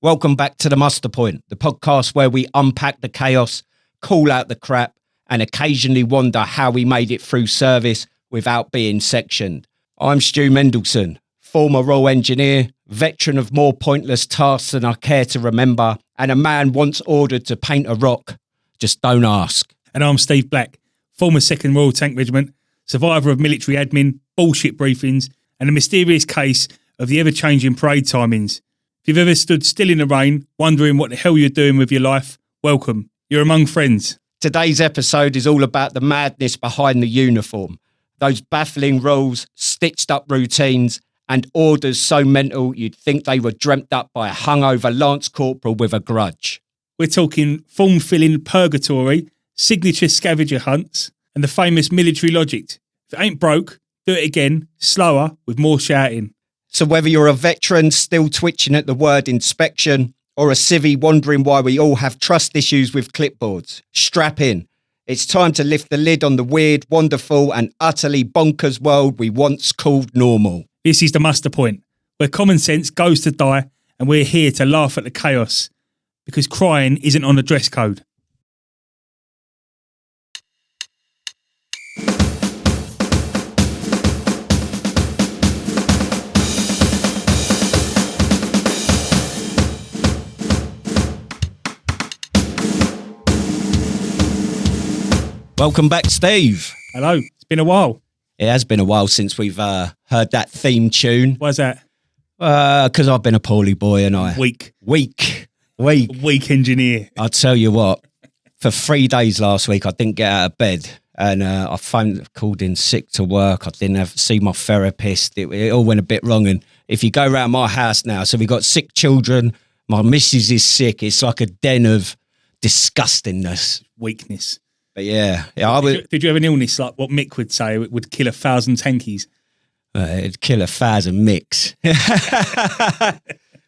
Welcome back to The Muster Point, the podcast where we unpack the chaos, call out the crap, and occasionally wonder how we made it through service without being sectioned. I'm Stu Mendelson, former Royal Engineer, veteran of more pointless tasks than I care to remember, and a man once ordered to paint a rock. Just don't ask. And I'm Steve Black, former 2nd Royal Tank Regiment, survivor of military admin, bullshit briefings, and the mysterious case of the ever-changing parade timings. If you've ever stood still in the rain, wondering what the hell you're doing with your life, welcome. You're among friends. Today's episode is all about the madness behind the uniform. Those baffling rules, stitched up routines, and orders so mental you'd think they were dreamt up by a hungover Lance Corporal with a grudge. We're talking form-filling purgatory, signature scavenger hunts, and the famous military logic. If it ain't broke, do it again, slower, with more shouting. So whether you're a veteran still twitching at the word inspection or a civvy wondering why we all have trust issues with clipboards, strap in. It's time to lift the lid on the weird, wonderful and utterly bonkers world we once called normal. This is the muster point, where common sense goes to die and we're here to laugh at the chaos, because crying isn't on the dress code. Welcome back, Steve. Hello, it's been a while. It has been a while since we've heard that theme tune. Why's that? Because I've been a poorly boy and I... Weak engineer. I'll tell you what, for 3 days last week, I didn't get out of bed and I called in sick to work. I didn't see my therapist. It all went a bit wrong. And if you go around my house now, so we've got sick children, my missus is sick. It's like a den of disgustingness. Weakness. But yeah. Did you have an illness like what Mick would say, it would kill 1,000 tankies? It'd kill 1,000 Micks.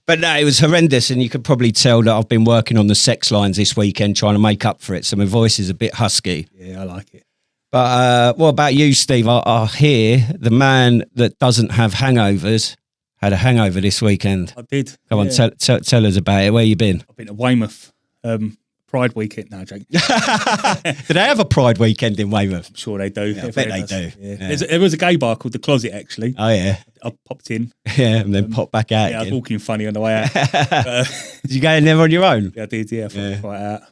But no, it was horrendous, and you could probably tell that I've been working on the sex lines this weekend trying to make up for it, so my voice is a bit husky. Yeah, I like it. But what about you, Steve? I hear the man that doesn't have hangovers had a hangover this weekend. I did. Come on, tell us about it. Where you been? I've been to Weymouth. Pride weekend. No, joke. Do they have a Pride weekend in Weymouth? I'm sure they do. Yeah, I bet they do. Yeah. Yeah. There was a gay bar called The Closet, actually. Oh, yeah. I popped in. Yeah, and then popped back out. Yeah, again. I was walking funny on the way out. Did you go in there on your own? Yeah, I did, yeah. I thought right out.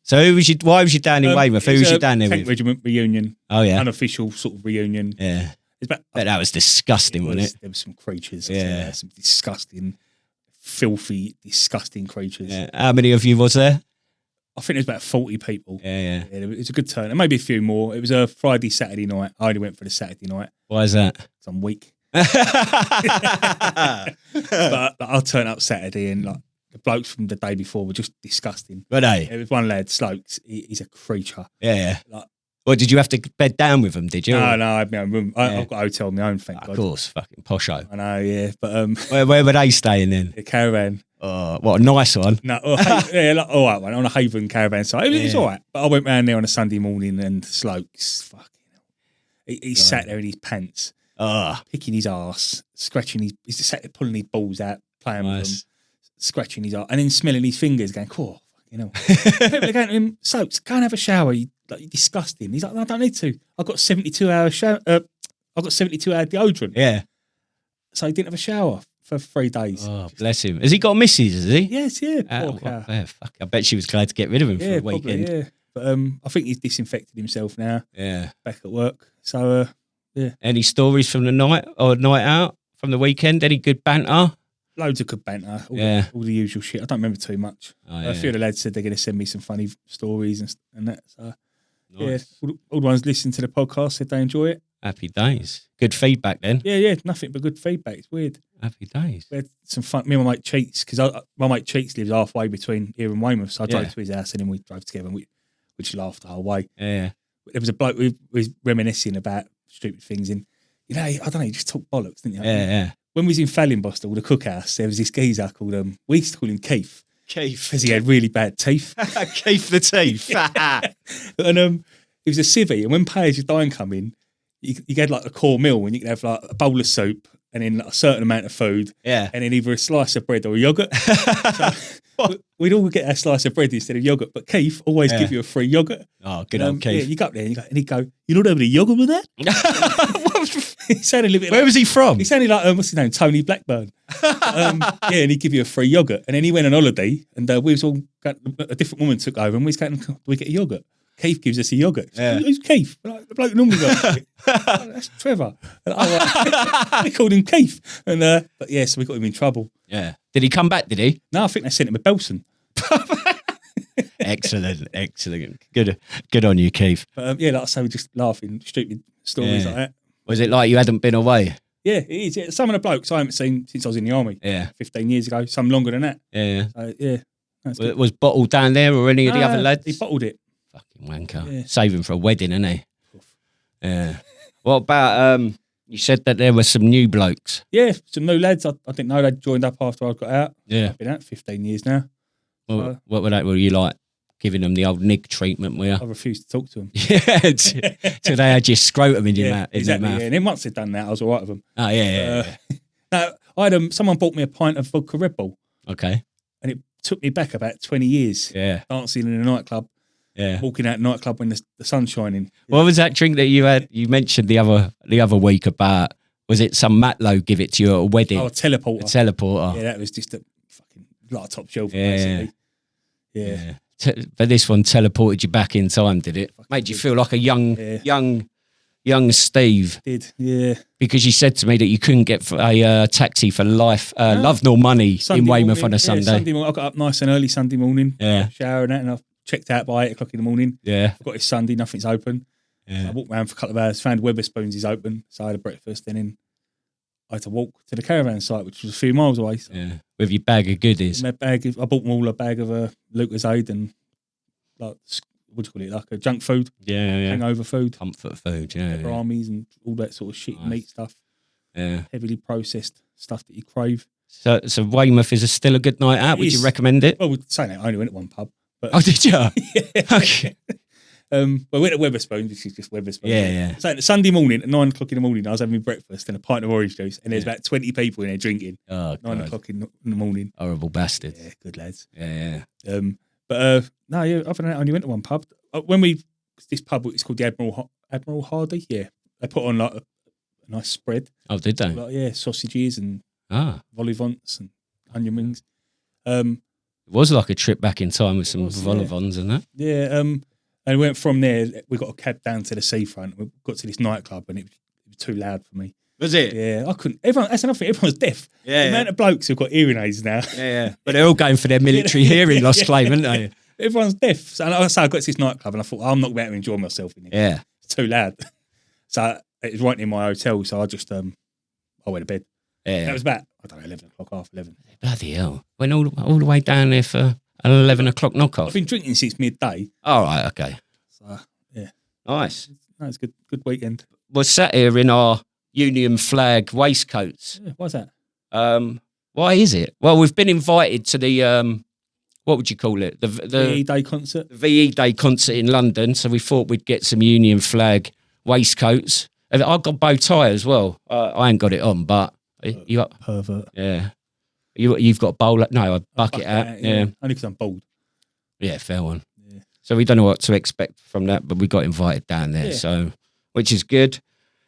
So why was you down in Weymouth? Who was you down there Tank with? Regiment reunion. Oh, yeah. Unofficial sort of reunion. Yeah. Bet that was disgusting, wasn't it? There were some creatures. Yeah. Some disgusting, filthy, disgusting creatures. Yeah. How many of you was there? I think there was about 40 people. Yeah. It was a good turn. And maybe a few more. It was a Friday, Saturday night. I only went for the Saturday night. Why is that? Because I'm weak. But I'll turn up Saturday and like the blokes from the day before were just disgusting. Were they? It was one lad, Slokes. He's a creature. Yeah. Like, well, did you have to bed down with them, did you? No, I had my own room. I've got a hotel of my own, thank God. Of course, fucking posho. I know, yeah. But Where were they staying then? the caravan. Oh, what a nice one. No, like, all right, one on a Haven caravan site. It was all right. But I went round there on a Sunday morning and Slokes, fucking hell. He sat there in his pants, picking his arse, scratching he's sat there pulling his balls out, playing with them, scratching his arse, and then smelling his fingers, going, "Cool, fucking hell." People are going to him, Slokes, go and have a shower. You're disgusting. He's like, no, I don't need to. I've got 72-hour shower. I've got 72-hour deodorant. Yeah. So he didn't have a shower for 3 days. Oh, bless him. Has he got a missus, has he? Yes, yeah. Poor cow. Fuck, I bet she was glad to get rid of him for a probably, weekend. yeah. But I think he's disinfected himself now. Yeah. Back at work. So, yeah. Any stories from the night or night out from the weekend? Any good banter? Loads of good banter. All the usual shit. I don't remember too much. Oh, yeah. A few of the lads said they're going to send me some funny stories and that. So, nice. Yeah. All the ones listening to the podcast said they enjoy it. Happy days. Good feedback then. Yeah. Nothing but good feedback. It's weird. Happy days. We had some fun. Me and my mate Cheats, because my mate Cheats lives halfway between here and Weymouth. So I drove to his house and then we drove together and we just laughed the whole way. Yeah. There was a bloke who was reminiscing about stupid things. And, I don't know, you just talk bollocks, didn't you? Yeah. When we was in Fallinbostel, the cookhouse, there was this geezer called, we used to call him Keith. Keith. Because he had really bad teeth. Keith the teeth. And he was a civvy. And when Pay As You Dine come in, you get like a core meal and you could have like a bowl of soup, and then a certain amount of food, Yeah. and then either a slice of bread or a yogurt. So we'd all get a slice of bread instead of yogurt, but Keith always give you a free yogurt. Oh, good old Keith. Yeah, you go up there and he'd go, "You not having a yogurt with that?" He sounded a little bit. Where was he from? He sounded like what's his name, Tony Blackburn. Yeah, and he'd give you a free yogurt, and then he went on holiday, and we was all a different woman took over, and we was going, "Do we get a yogurt?" Keith gives us a yogurt. Yeah. Who's Keith? Like, the bloke normally goes, "That's Trevor." And, they called him Keith, and but yeah, so we got him in trouble. Yeah. Did he come back? Did he? No, I think they sent him a Mendelson. Excellent. Good on you, Keith. But yeah, like I say, we're just laughing, stupid stories like that. Was it like you hadn't been away? Yeah, it is. Yeah. Some of the blokes I haven't seen since I was in the army. Yeah. 15 years ago. Some longer than that. Yeah. So, yeah. That's good. Was Bottle down there or any of the other lads? He bottled it. Fucking wanker. Yeah. Saving for a wedding, isn't he? Yeah. What about, you said that there were some new blokes. Yeah, some new lads. I didn't know they'd joined up after I got out. Yeah. I've been out 15 years now. What were you like? Giving them the old Nick treatment, were you? I refused to talk to them. Yeah, till they had your scrotum in your mouth. Exactly. Yeah. And then once they'd done that, I was all right with them. Oh, yeah. No, I had someone bought me a pint of vodka Red Bull. Okay. And it took me back about 20 years. Yeah. Dancing in a nightclub. Yeah. Walking out a nightclub when the sun's shining. What was that drink that you had? You mentioned the other week about, was it some Matlow give it to you at a wedding? Oh, a teleporter. A teleporter. Yeah, that was just a fucking lot of top shelf, basically. Yeah. But this one teleported you back in time, did it? Made you feel like a young Steve. Did, yeah. Because you said to me that you couldn't get a taxi for life, love nor money Sunday in Weymouth morning, on a Sunday. Sunday morning. I got up nice and early Sunday morning. Yeah. Shower and that, and I checked out by 8 o'clock in the morning. Yeah. I got it Sunday, nothing's open. Yeah. So I walked around for a couple of hours, found Wetherspoons is open, so I had a breakfast, and then I had to walk to the caravan site, which was a few miles away. So Yeah. With your bag of goodies. I bought them all a bag of Lucozade and like what do you call it, like a junk food, hangover food, Comfort food, yeah. armies and all that sort of shit, meat stuff, heavily processed stuff that you crave. So Weymouth is still a good night out. Would you recommend it? Well, we'd say that I only went to one pub. But, Oh, did you? yeah. Okay. But we went to Wetherspoons, which is just Wetherspoons. Yeah. So Sunday morning at 9 o'clock in the morning, I was having breakfast and a pint of orange juice, and there's about 20 people in there drinking. Oh, 9 o'clock in the morning. Horrible bastards. Yeah, good lads. Yeah. But no, yeah. Other than that, I only went to one pub. This pub, it's called the Admiral Hardy. Yeah, they put on like a nice spread. Oh, did they? Like, sausages and vol au vents and onion rings. It was like a trip back in time with some vol au vents and that. Yeah. And we went from there. We got a cab down to the seafront. We got to this nightclub, and it was too loud for me. Was it? Yeah, I couldn't. That's another thing. Everyone's deaf. Yeah, the amount of blokes who've got hearing aids now. Yeah. But they're all going for their military hearing loss claim, aren't they? Everyone's deaf. So I got to this nightclub, and I thought, I'm not going to enjoy myself in here. Yeah. It's too loud. So it was right near my hotel, so I just I went to bed. Yeah. That was about, I don't know, 11 o'clock, half 11. Bloody hell. Went all the way down there for an 11 o'clock knockoff. I've been drinking since midday. All right, okay. So, yeah. Nice. No, it's good weekend. We're sat here in our Union flag waistcoats. Yeah, why's that? Why is it? Well, we've been invited to the, what would you call it? The VE Day concert. The VE Day concert in London. So we thought we'd get some Union flag waistcoats. I've got bow tie as well. I ain't got it on, but you got pervert. Yeah. You've got a bowl. No, a bucket hat. Yeah. Only because I'm bald. Yeah, fair one. Yeah. So we don't know what to expect from that, but we got invited down there. Yeah. So, which is good.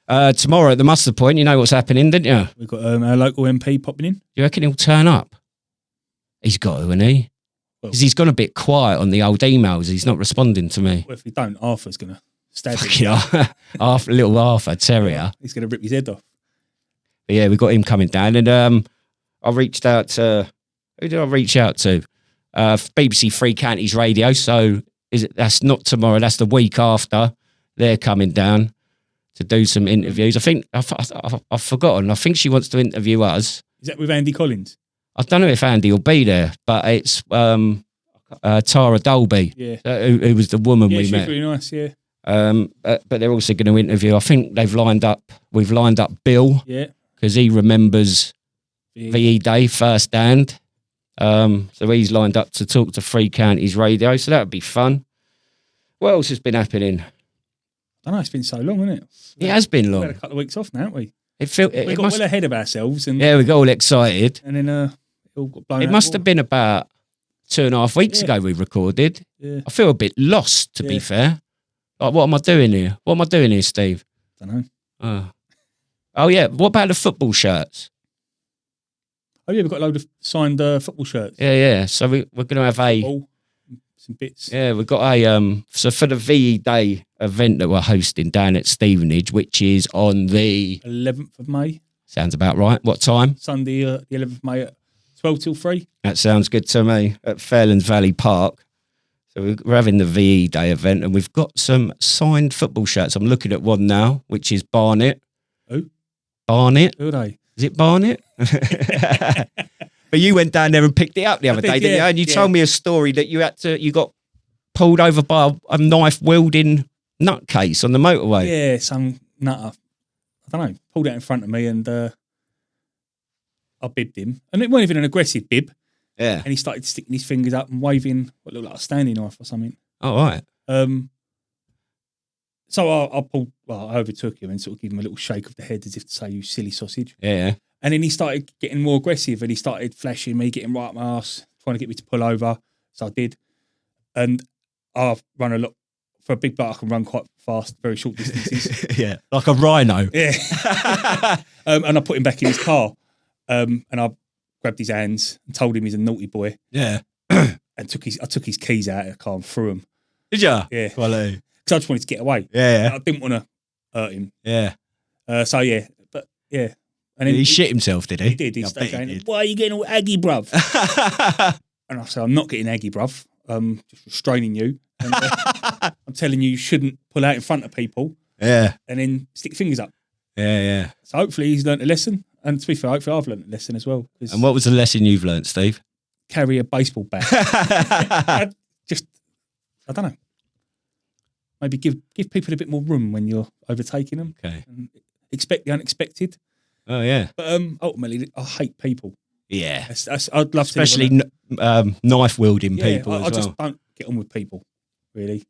Tomorrow at the muster point, you know what's happening, didn't you? We've got our local MP popping in. You reckon he'll turn up? He's got to, hasn't he? Because he's gone a bit quiet on the old emails. He's not responding to me. Well, if we don't, Arthur's going to stab him. Little Arthur Terrier. He's going to rip his head off. But yeah, we got him coming down. And I reached out to... Who did I reach out to? BBC Three Counties Radio. So that's not tomorrow. That's the week after. They're coming down to do some interviews. I think... I've forgotten. I think she wants to interview us. Is that with Andy Collins? I don't know if Andy will be there, but it's Tara Dolby, who was the woman we met. Yeah, she's really nice, yeah. But they're also going to interview. I think we've lined up Bill, because he remembers VE Day firsthand. So he's lined up to talk to Three Counties Radio. So that would be fun. What else has been happening? I know it's been so long, hasn't it? It has been long. We've had a couple of weeks off now, haven't we? We got well ahead of ourselves, and we got all excited. And then it all got blown. It must have been about 2.5 weeks ago we recorded. Yeah. I feel a bit lost, to be fair. Like, what am I doing here? What am I doing here, Steve? Don't know. Oh yeah. What about the football shirts? Oh yeah, we've got a load of signed football shirts. Yeah. So we're going to have some bits. Yeah, we've got a so for the VE Day event that we're hosting down at Stevenage, which is on the 11th of May. Sounds about right. What time? Sunday, the 11th of May at 12 till 3. That sounds good to me. At Fairlands Valley Park. So we're having the VE Day event, and we've got some signed football shirts. I'm looking at one now, which is Barnet. Who? Barnet. Who are they? Is it Barnet? But you went down there and picked it up the other day, didn't you? And you told me a story that you got pulled over by a knife wielding nutcase on the motorway. Yeah, some nutter. I don't know. Pulled out in front of me, and I bibbed him, and it wasn't even an aggressive bib. Yeah. And he started sticking his fingers up and waving what looked like a Stanley knife or something. Oh, right. So I overtook him and sort of gave him a little shake of the head as if to say, "You silly sausage." Yeah. And then he started getting more aggressive, and he started flashing me, getting right up my arse, trying to get me to pull over. So I did. And I've run a lot. For a big bloke, I can run quite fast, very short distances. Yeah, like a rhino. Yeah. And I put him back in his car. And I grabbed his hands and told him he's a naughty boy. Yeah. And I took his keys out of the car and threw them. Did you? Yeah. Quality. Because I just wanted to get away. Yeah. I didn't want to hurt him. Yeah. So yeah, but yeah. And then he shit himself, did he? He did. He started going, "Why are you getting all aggy, bruv?" And I said, "I'm not getting aggy, bruv. Just restraining you. And, I'm telling you shouldn't pull out in front of people. Yeah. And then stick fingers up." Yeah. So hopefully he's learnt a lesson. And to be fair, hopefully I've learnt a lesson as well. And what was the lesson you've learnt, Steve? Carry a baseball bat. I don't know. Maybe give people a bit more room when you're overtaking them. Okay. And expect the unexpected. Oh, yeah. But ultimately, I hate people. Yeah. I'd love to. Especially knife wielding people as well. I just don't get on with people, really.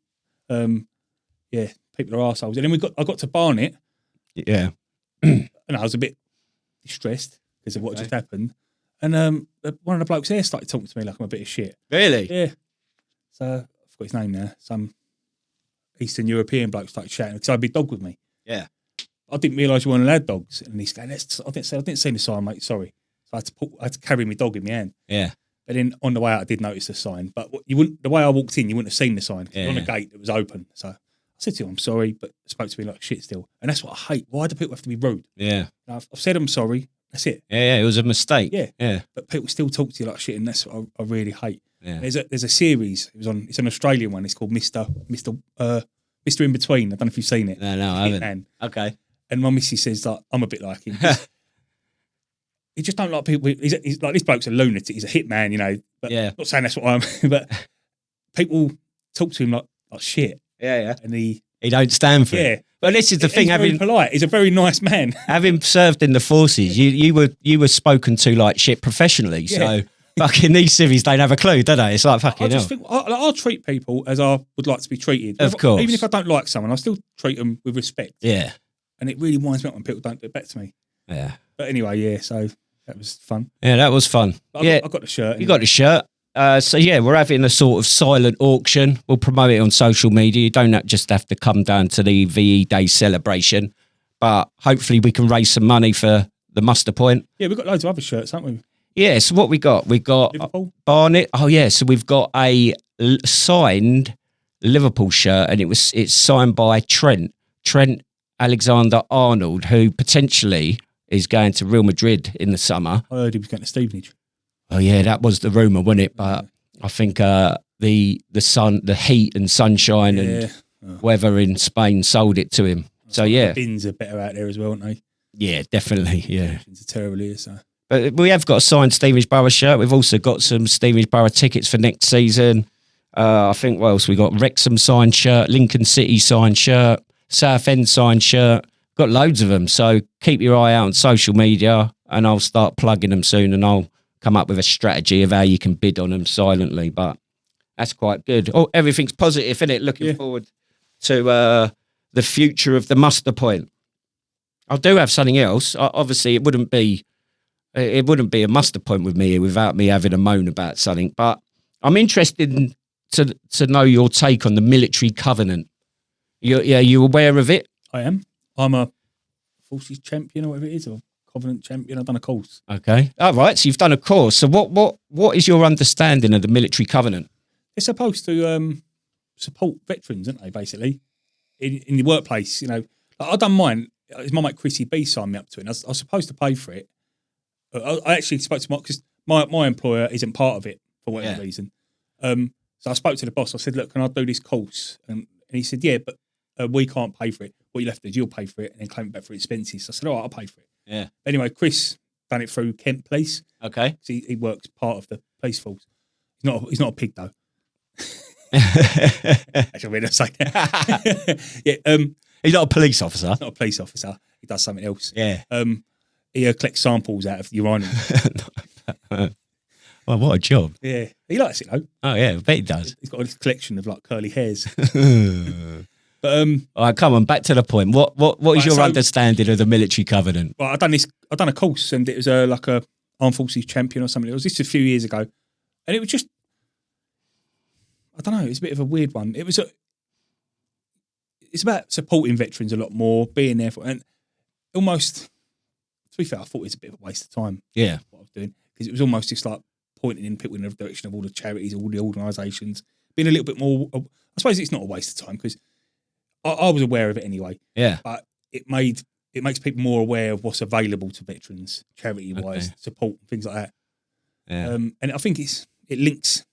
Yeah, people are arseholes. And then I got to Barnet. Yeah. And I was a bit distressed because of what just happened. And one of the blokes there started talking to me like I'm a bit of shit. Really? Yeah. So I forgot his name now. Some Eastern European bloke started shouting because I had a big dog with me. Yeah. I didn't realise you weren't allowed dogs. And he's going, I didn't see the sign, mate. Sorry. So I had to carry my dog in my hand. Yeah. But then on the way out, I did notice the sign. But the way I walked in, you wouldn't have seen the sign. Yeah. On a gate that was open. So I said to him, "I'm sorry," but spoke to me like shit still. And that's what I hate. Why do people have to be rude? Yeah. I've said I'm sorry. That's it. Yeah, it was a mistake. Yeah. But people still talk to you like shit, and that's what I really hate. Yeah. There's a series. It's an Australian one. It's called Mr. In Between. I don't know if you've seen it. No, I haven't. Okay. And my missus says that I'm a bit like him. He just don't like people. He's like, this bloke's a lunatic. He's a hitman, you know. But yeah. Not saying that's what I'm. But people talk to him like shit. Yeah. And he don't stand for it. Yeah. But this is the thing. He's very polite. He's a very nice man. Having served in the forces, you were spoken to like shit professionally. Yeah. So fucking these civvies don't have a clue, do they? It's like fucking hell. I'll treat people as I would like to be treated. Of course. Even if I don't like someone, I still treat them with respect. Yeah. And it really winds me up when people don't do it back to me. Yeah. But anyway, yeah. So that was fun. Yeah, that was fun. I got the shirt. You got the shirt. So yeah, we're having a sort of silent auction. We'll promote it on social media. You don't just have to come down to the VE Day celebration, but hopefully we can raise some money for the muster point. Yeah, we've got loads of other shirts, haven't we? Yeah, so what we got? We got Liverpool. Barnet. Oh yeah, so we've got a signed Liverpool shirt, and it's signed by Trent Alexander-Arnold, who potentially is going to Real Madrid in the summer. I heard he was going to Stevenage. Oh yeah, that was the rumour, wasn't it? But I think the heat and sunshine and weather in Spain sold it to him. So yeah, the bins are better out there as well, aren't they? Yeah, definitely. Yeah, the bins are terrible here. So, but we have got a signed Stevenage Borough shirt. We've also got some Stevenage Borough tickets for next season. I think what else we got? Wrexham signed shirt, Lincoln City signed shirt, Southend signed shirt. Got loads of them. So keep your eye out on social media, and I'll start plugging them soon, and I'll come up with a strategy of how you can bid on them silently. But that's quite good. Oh, everything's positive, isn't it? Looking forward to the future of the muster point. I do have something else. Obviously, it wouldn't be a muster point with me without me having a moan about something. But I'm interested to know your take on the military covenant. You aware of it? I am. I'm a forces champion or whatever it is, or covenant champion. I've done a course. Okay. All right. So you've done a course. So what is your understanding of the military covenant? They're supposed to support veterans, aren't they? Basically, in the workplace. Like I've done mine. It's my mate Chrissy B signed me up to it. And I was supposed to pay for it. I actually spoke to Mark because my employer isn't part of it for whatever reason. So I spoke to the boss. I said, "Look, can I do this course?" And he said, "Yeah, but we can't pay for it. What you left is you'll pay for it and then claim it back for expenses." So I said, "All right, I'll pay for it." Yeah. Anyway, Chris done it through Kent Police. Okay. He works part of the police force. He's not a pig though. Actually, we're not saying that. Yeah. He's not a police officer. He's not a police officer. He does something else. Yeah. He collects samples out of uranium. Well, what a job. Yeah. He likes it though. Oh yeah, I bet he does. He's got this collection of like curly hairs. But all right, come on, back to the point. What is your understanding of the military covenant? Well, I've done a course, and it was like a armed forces champion or something. It was just a few years ago, and it was just, I don't know, it's a bit of a weird one. It's about supporting veterans a lot more, being there for, and almost, to be fair, I thought it was a bit of a waste of time. Yeah, what I was doing, because it was almost just like pointing in people in the direction of all the charities, all the organisations, being a little bit more. I suppose it's not a waste of time because I was aware of it anyway. Yeah, but it makes people more aware of what's available to veterans, charity wise, support, things like that. Yeah, and I think it links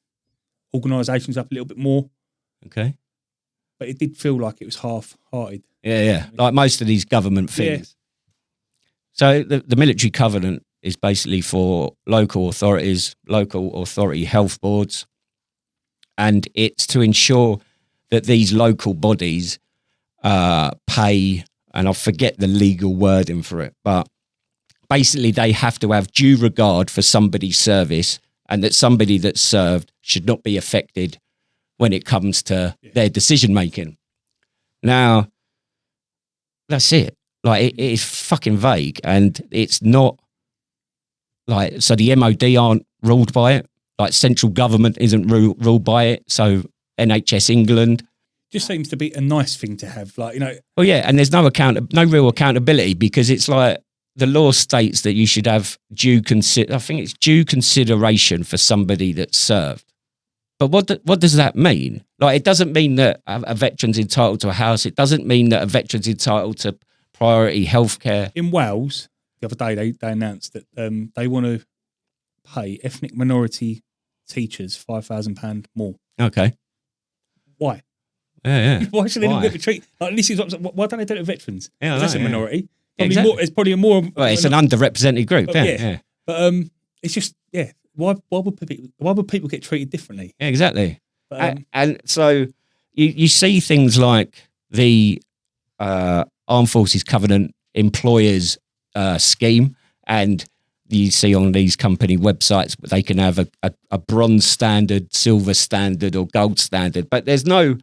organisations up a little bit more. Okay, but it did feel like it was half-hearted. Yeah, like most of these government things. Yeah. So the military covenant is basically for local authorities, local authority health boards, and it's to ensure that these local bodies pay, and I forget the legal wording for it, but basically they have to have due regard for somebody's service, and that somebody that's served should not be affected when it comes to their decision making. Now, that's it. Like it is fucking vague, and it's not like, so the MOD aren't ruled by it. Like central government isn't ruled by it. So NHS England just seems to be a nice thing to have. Like, you know. Well, yeah, and there's no real accountability, because it's like the law states that you should have due consideration for somebody that's served. But what does that mean? Like, it doesn't mean that a veteran's entitled to a house. It doesn't mean that a veteran's entitled to priority healthcare. In Wales, the other day, they announced that they want to pay ethnic minority teachers £5,000 more. Okay. Why? Yeah. Why should they not get treated? Like, this is why don't they do it to veterans? Yeah, that's a minority. Exactly. It's probably a more. Well, it's an underrepresented group. Yeah. But it's just Why would people get treated differently? Yeah, exactly. But, and so you see things like the Armed Forces Covenant Employers Scheme, and you see on these company websites they can have a bronze standard, silver standard, or gold standard, but there's no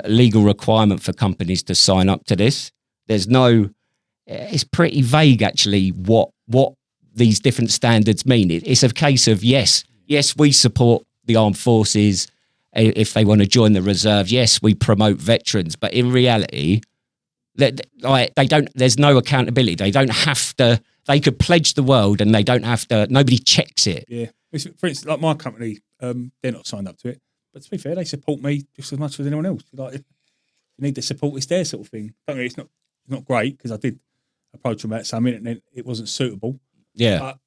legal requirement for companies to sign up to this. There's no. It's pretty vague, actually, what these different standards mean. It's a case of yes, we support the armed forces if they want to join the reserve. Yes, we promote veterans, but in reality, they don't. There's no accountability. They don't have to. They could pledge the world, and they don't have to. Nobody checks it. Yeah. For instance, like my company, they're not signed up to it, but to be fair, they support me just as much as anyone else. Like, if you need the support, it's their sort of thing. Don't worry, it's not great, because I did approach them about something and then it wasn't suitable. Yeah. But,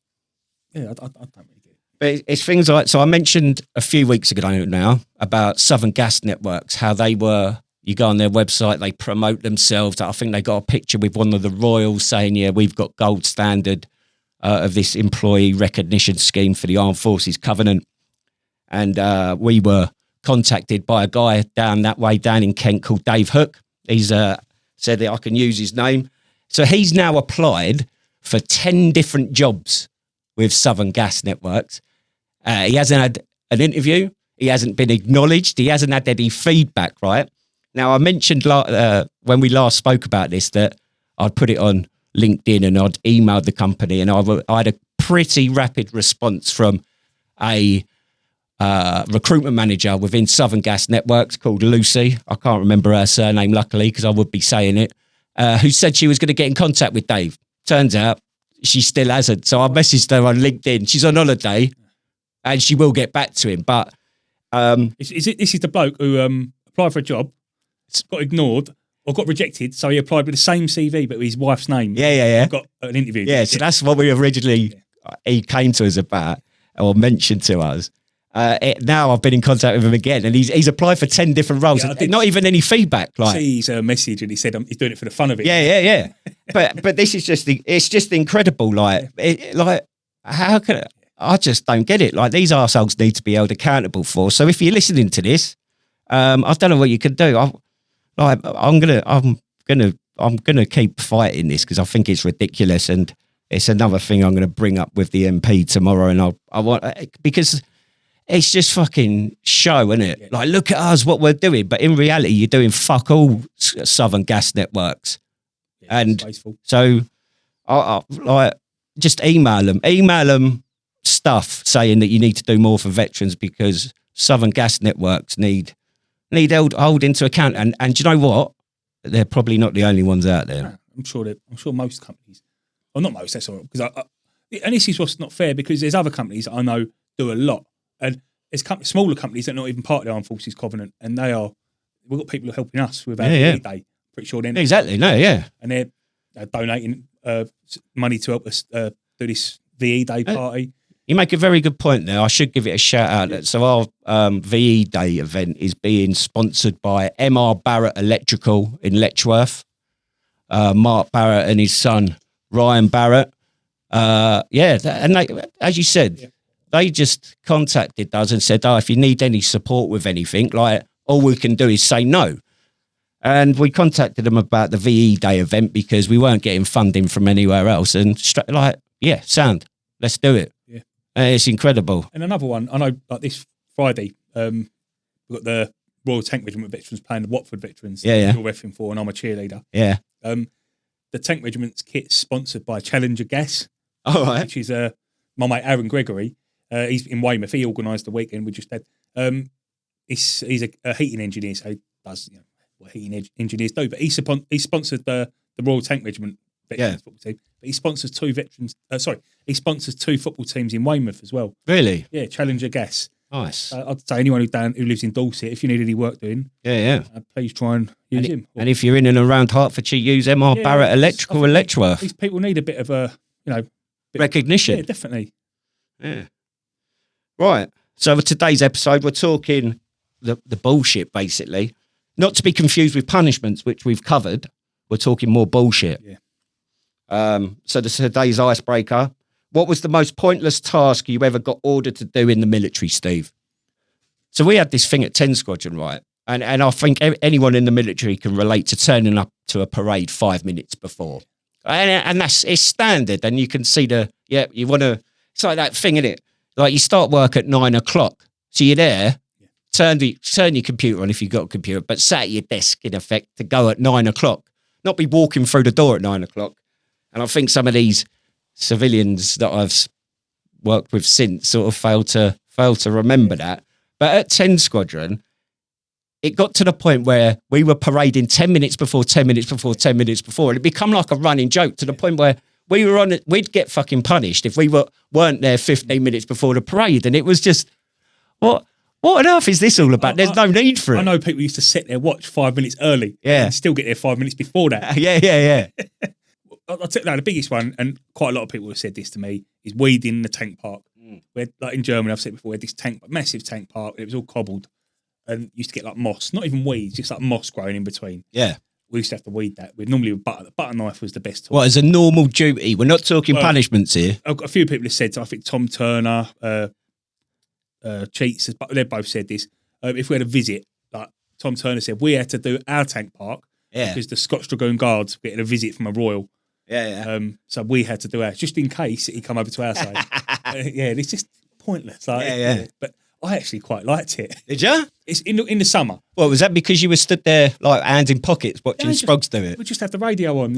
I don't really get it. But it's things like, so I mentioned a few weeks ago now about Southern Gas Networks, how you go on their website, they promote themselves. I think they got a picture with one of the royals saying, yeah, we've got gold standard of this employee recognition scheme for the Armed Forces Covenant. And we were contacted by a guy down that way, down in Kent, called Dave Hook. He's said that I can use his name. So he's now applied for 10 different jobs with Southern Gas Networks. He hasn't had an interview. He hasn't been acknowledged. He hasn't had any feedback, right? Now, I mentioned when we last spoke about this that I'd put it on LinkedIn and I'd emailed the company, and I had a pretty rapid response from a recruitment manager within Southern Gas Networks called Lucy. I can't remember her surname, luckily, because I would be saying it, who said she was going to get in contact with Dave. Turns out she still hasn't. So I messaged her on LinkedIn. She's on holiday and she will get back to him. But this is the bloke who applied for a job, got ignored or got rejected. So he applied with the same CV, but with his wife's name. Yeah. Got an interview. Yeah, so that's what we originally, he came to us about, or mentioned to us. Now I've been in contact with him again, and he's applied for 10 different roles. Yeah, not even any feedback. Like, see his message, and he said he's doing it for the fun of it. Yeah. but this is it's just incredible. Like, how can I just don't get it? Like, these arseholes need to be held accountable for. So if you're listening to this, I don't know what you can do. I'm gonna keep fighting this because I think it's ridiculous, and it's another thing I'm gonna bring up with the MP tomorrow. And I want, because it's just fucking show, isn't it? Yeah. Like, look at us, what we're doing. But in reality, you're doing fuck all, Southern Gas Networks. Yeah, and so I like, just email them stuff saying that you need to do more for veterans, because Southern Gas Networks need hold into account. And do you know what? They're probably not the only ones out there. I'm sure most companies, or not most, that's all right. Because and this is what's not fair, because there's other companies that I know do a lot. And there's smaller companies that are not even part of the Armed Forces Covenant, and we've got people who are helping us with our VE Day. Pretty sure they're exactly, no, yeah. And they're donating money to help us do this VE Day party. You make a very good point there. I should give it a shout out. Yeah. So our VE Day event is being sponsored by MR Barrett Electrical in Letchworth. Mark Barrett and his son, Ryan Barrett. And they, as you said, they just contacted us and said, if you need any support with anything, like, all we can do is say no. And we contacted them about the VE Day event because we weren't getting funding from anywhere else. And sound, let's do it. Yeah. It's incredible. And another one, I know, like this Friday, we've got the Royal Tank Regiment veterans playing the Watford veterans. Yeah. You're reffing for, and I'm a cheerleader. Yeah. The Tank Regiment's kit's sponsored by Challenger Gas. All right. Which is my mate Aaron Gregory. He's in Weymouth. He organised the weekend we just had. He's a heating engineer, so he does what heating engineers do. But he sponsored the Royal Tank Regiment veterans football team. But he sponsors he sponsors two football teams in Weymouth as well. Really? Yeah, Challenger Gas. Nice. I'd say anyone who lives in Dorset, if you need any work doing, please try and use him. And if you're in and around Hertfordshire, use MR Barrett Electrical in Letchworth. These people need a bit of a recognition. Yeah, definitely. Yeah. Right. So for today's episode, we're talking the bullshit, basically. Not to be confused with punishments, which we've covered. We're talking more bullshit. Yeah. So today's icebreaker. What was the most pointless task you ever got ordered to do in the military, Steve? So we had this thing at 10 Squadron, right? And I think anyone in the military can relate to turning up to a parade 5 minutes before. And it's standard. And you can see you want to, it's like that thing, innit? Like, you start work at 9 o'clock. So you're there, turn your computer on if you've got a computer, but sat at your desk, in effect, to go at 9 o'clock. Not be walking through the door at 9 o'clock. And I think some of these civilians that I've worked with since sort of fail to remember that. But at 10 Squadron, it got to the point where we were parading 10 minutes before, 10 minutes before, 10 minutes before. And it become like a running joke to the point where we'd get fucking punished if we weren't there 15 minutes before the parade. And it was just, what on earth is this all about? There's no need for it. I know people used to set their watch 5 minutes early and still get there 5 minutes before that. Yeah. I'll tell you, the biggest one, and quite a lot of people have said this to me, is weeding the tank park. Where, like in Germany, I've said before, we had this massive tank park, and it was all cobbled, and used to get like moss, not even weeds, just like moss growing in between. Yeah. We used to have to weed that. We'd normally, the butter knife was the best tool. Well, as a normal duty, we're not talking punishments here. I've got a few people have said, I think Tom Turner, Cheats, but they've both said this. If we had a visit, like Tom Turner said, we had to do our tank park because the Scotch Dragoon Guards were getting a visit from a Royal. Yeah. So we had to do ours just in case he come over to our side. It's just pointless. Like, But I actually quite liked it. Did you? It's in the summer. Well, was that because you were stood there like hands in pockets watching Sprogs do it? We just have the radio on,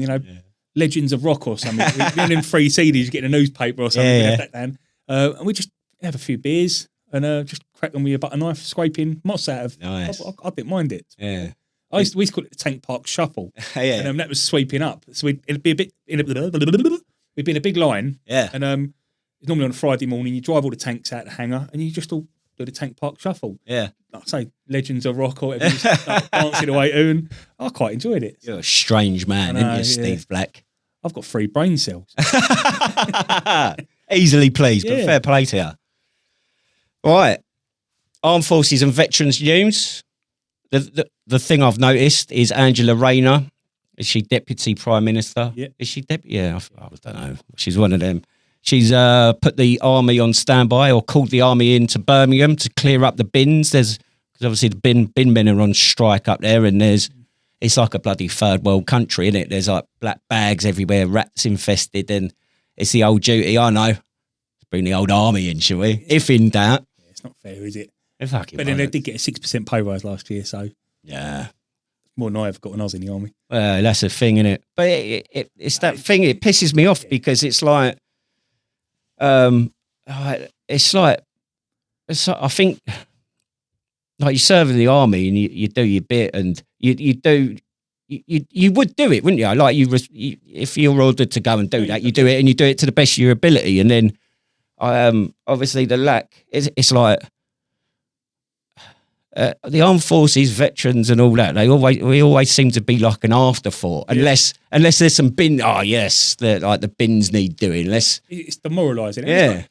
Legends of Rock or something. We in 3 CDs, you get in a newspaper or something. Yeah, we yeah. have that down. And we just have a few beers and just crack them with a butter knife, scraping moss out of. Nice. I didn't mind it. Yeah. We used to call it the Tank Park Shuffle. Yeah. And that was sweeping up. So it'd be a bit we'd be in a big line. Yeah. And it's normally on a Friday morning. You drive all the tanks out the hangar, and you just all do the Tank Park Shuffle. Yeah. Like I say, Legends of Rock or whatever, just, like, dancing away to. And I quite enjoyed it. You're a strange man, aren't you, Steve Black? I've got 3 brain cells. Easily pleased, but Yeah. fair play to you. Right. Armed Forces and Veterans News. The thing I've noticed is Angela Rayner. Is she Deputy Prime Minister? Yeah. Is she Deputy? Yeah, I don't know. She's one of them. She's put the army on standby, or called the army into Birmingham to clear up the bins. Because obviously the bin men are on strike up there, and it's like a bloody third world country, isn't it? There's like black bags everywhere, rats infested, and it's the old duty. I know. Let's bring the old army in, shall we? If in doubt. Yeah, it's not fair, is it? But But then they did get a 6% pay rise last year, so yeah. more than I ever got when I was in the army. Well, that's a thing, isn't it? But it's that thing. It pisses me off because it's like, I think, like, you serve in the army and you do your bit, and you would do it, wouldn't you? Like if you're ordered to go and do that, you do it, and you do it to the best of your ability. And then, obviously the lack, it's like, the armed forces, veterans, and all that. We always seem to be like an afterthought, unless there's some bin. Oh yes, like the bins need doing. It's demoralising. Yeah,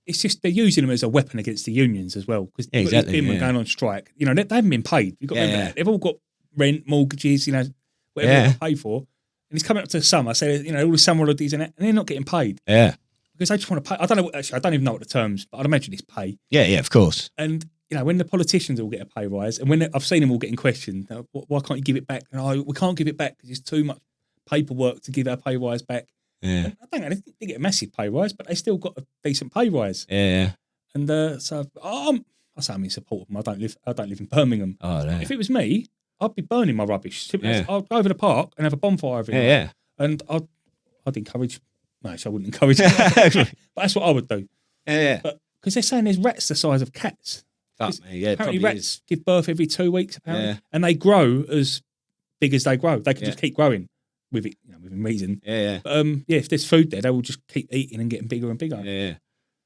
it's just they're using them as a weapon against the unions as well, because exactly, bin men going on strike. You know, they haven't been paid. You've got to remember that. They've all got rent, mortgages, whatever they pay for. And it's coming up to summer, so all the summer holidays and they're not getting paid. Yeah, because they just want to pay. I don't know. Actually, I don't even know what the terms, but I'd imagine it's pay. Yeah, of course. And when the politicians all get a pay rise, and when I've seen them all getting questioned, why can't you give it back? And we can't give it back because it's too much paperwork to give our pay rise back. Yeah, and I don't know. They didn't get a massive pay rise, but they still got a decent pay rise. Yeah, and so I say I'm in support of them. I don't live in Birmingham. Oh, no. If it was me, I'd be burning my rubbish. I'd go over the park and have a bonfire every night. Yeah. And I'd encourage. No, I wouldn't encourage it. But that's what I would do. Yeah. But because they're saying there's rats the size of cats. Fuck me, yeah. Apparently rats is. give birth every 2 weeks, apparently. And they grow as big as they grow. They can just keep growing with it, within reason. Yeah. But if there's food there, they will just keep eating and getting bigger and bigger. Yeah.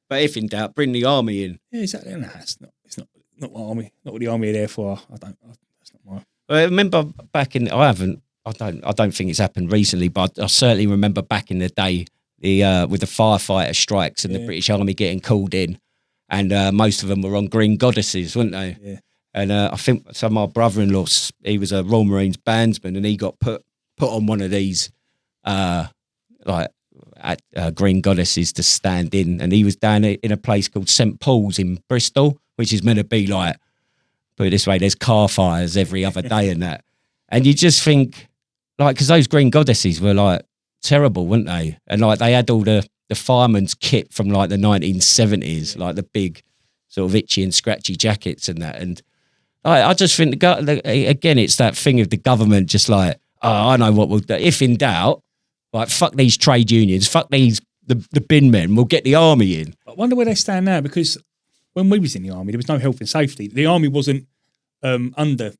But if in doubt, bring the army in. Yeah, exactly. No, it's not what army, not what the army are there for. That's not my. I remember back in. I don't think it's happened recently, but I certainly remember back in the day, with the firefighter strikes and the British Army getting called in, and most of them were on green goddesses, weren't they? Yeah. And I think my brother-in-law, he was a Royal Marines bandsman, and he got put on one of these green goddesses to stand in, and he was down in a place called St Paul's in Bristol, which is meant to be like, put it this way, there's car fires every other day and that, and you just think, like, because those green goddesses were like terrible, weren't they? And like they had all the fireman's kit from like the 1970s, like the big sort of itchy and scratchy jackets and that, and I just think again it's that thing of the government just like, oh, I know what we'll do. If in doubt, like, fuck these trade unions, fuck the bin men, we'll get the army in. I wonder where they stand now, because when we was in the army, there was no health and safety. The army wasn't under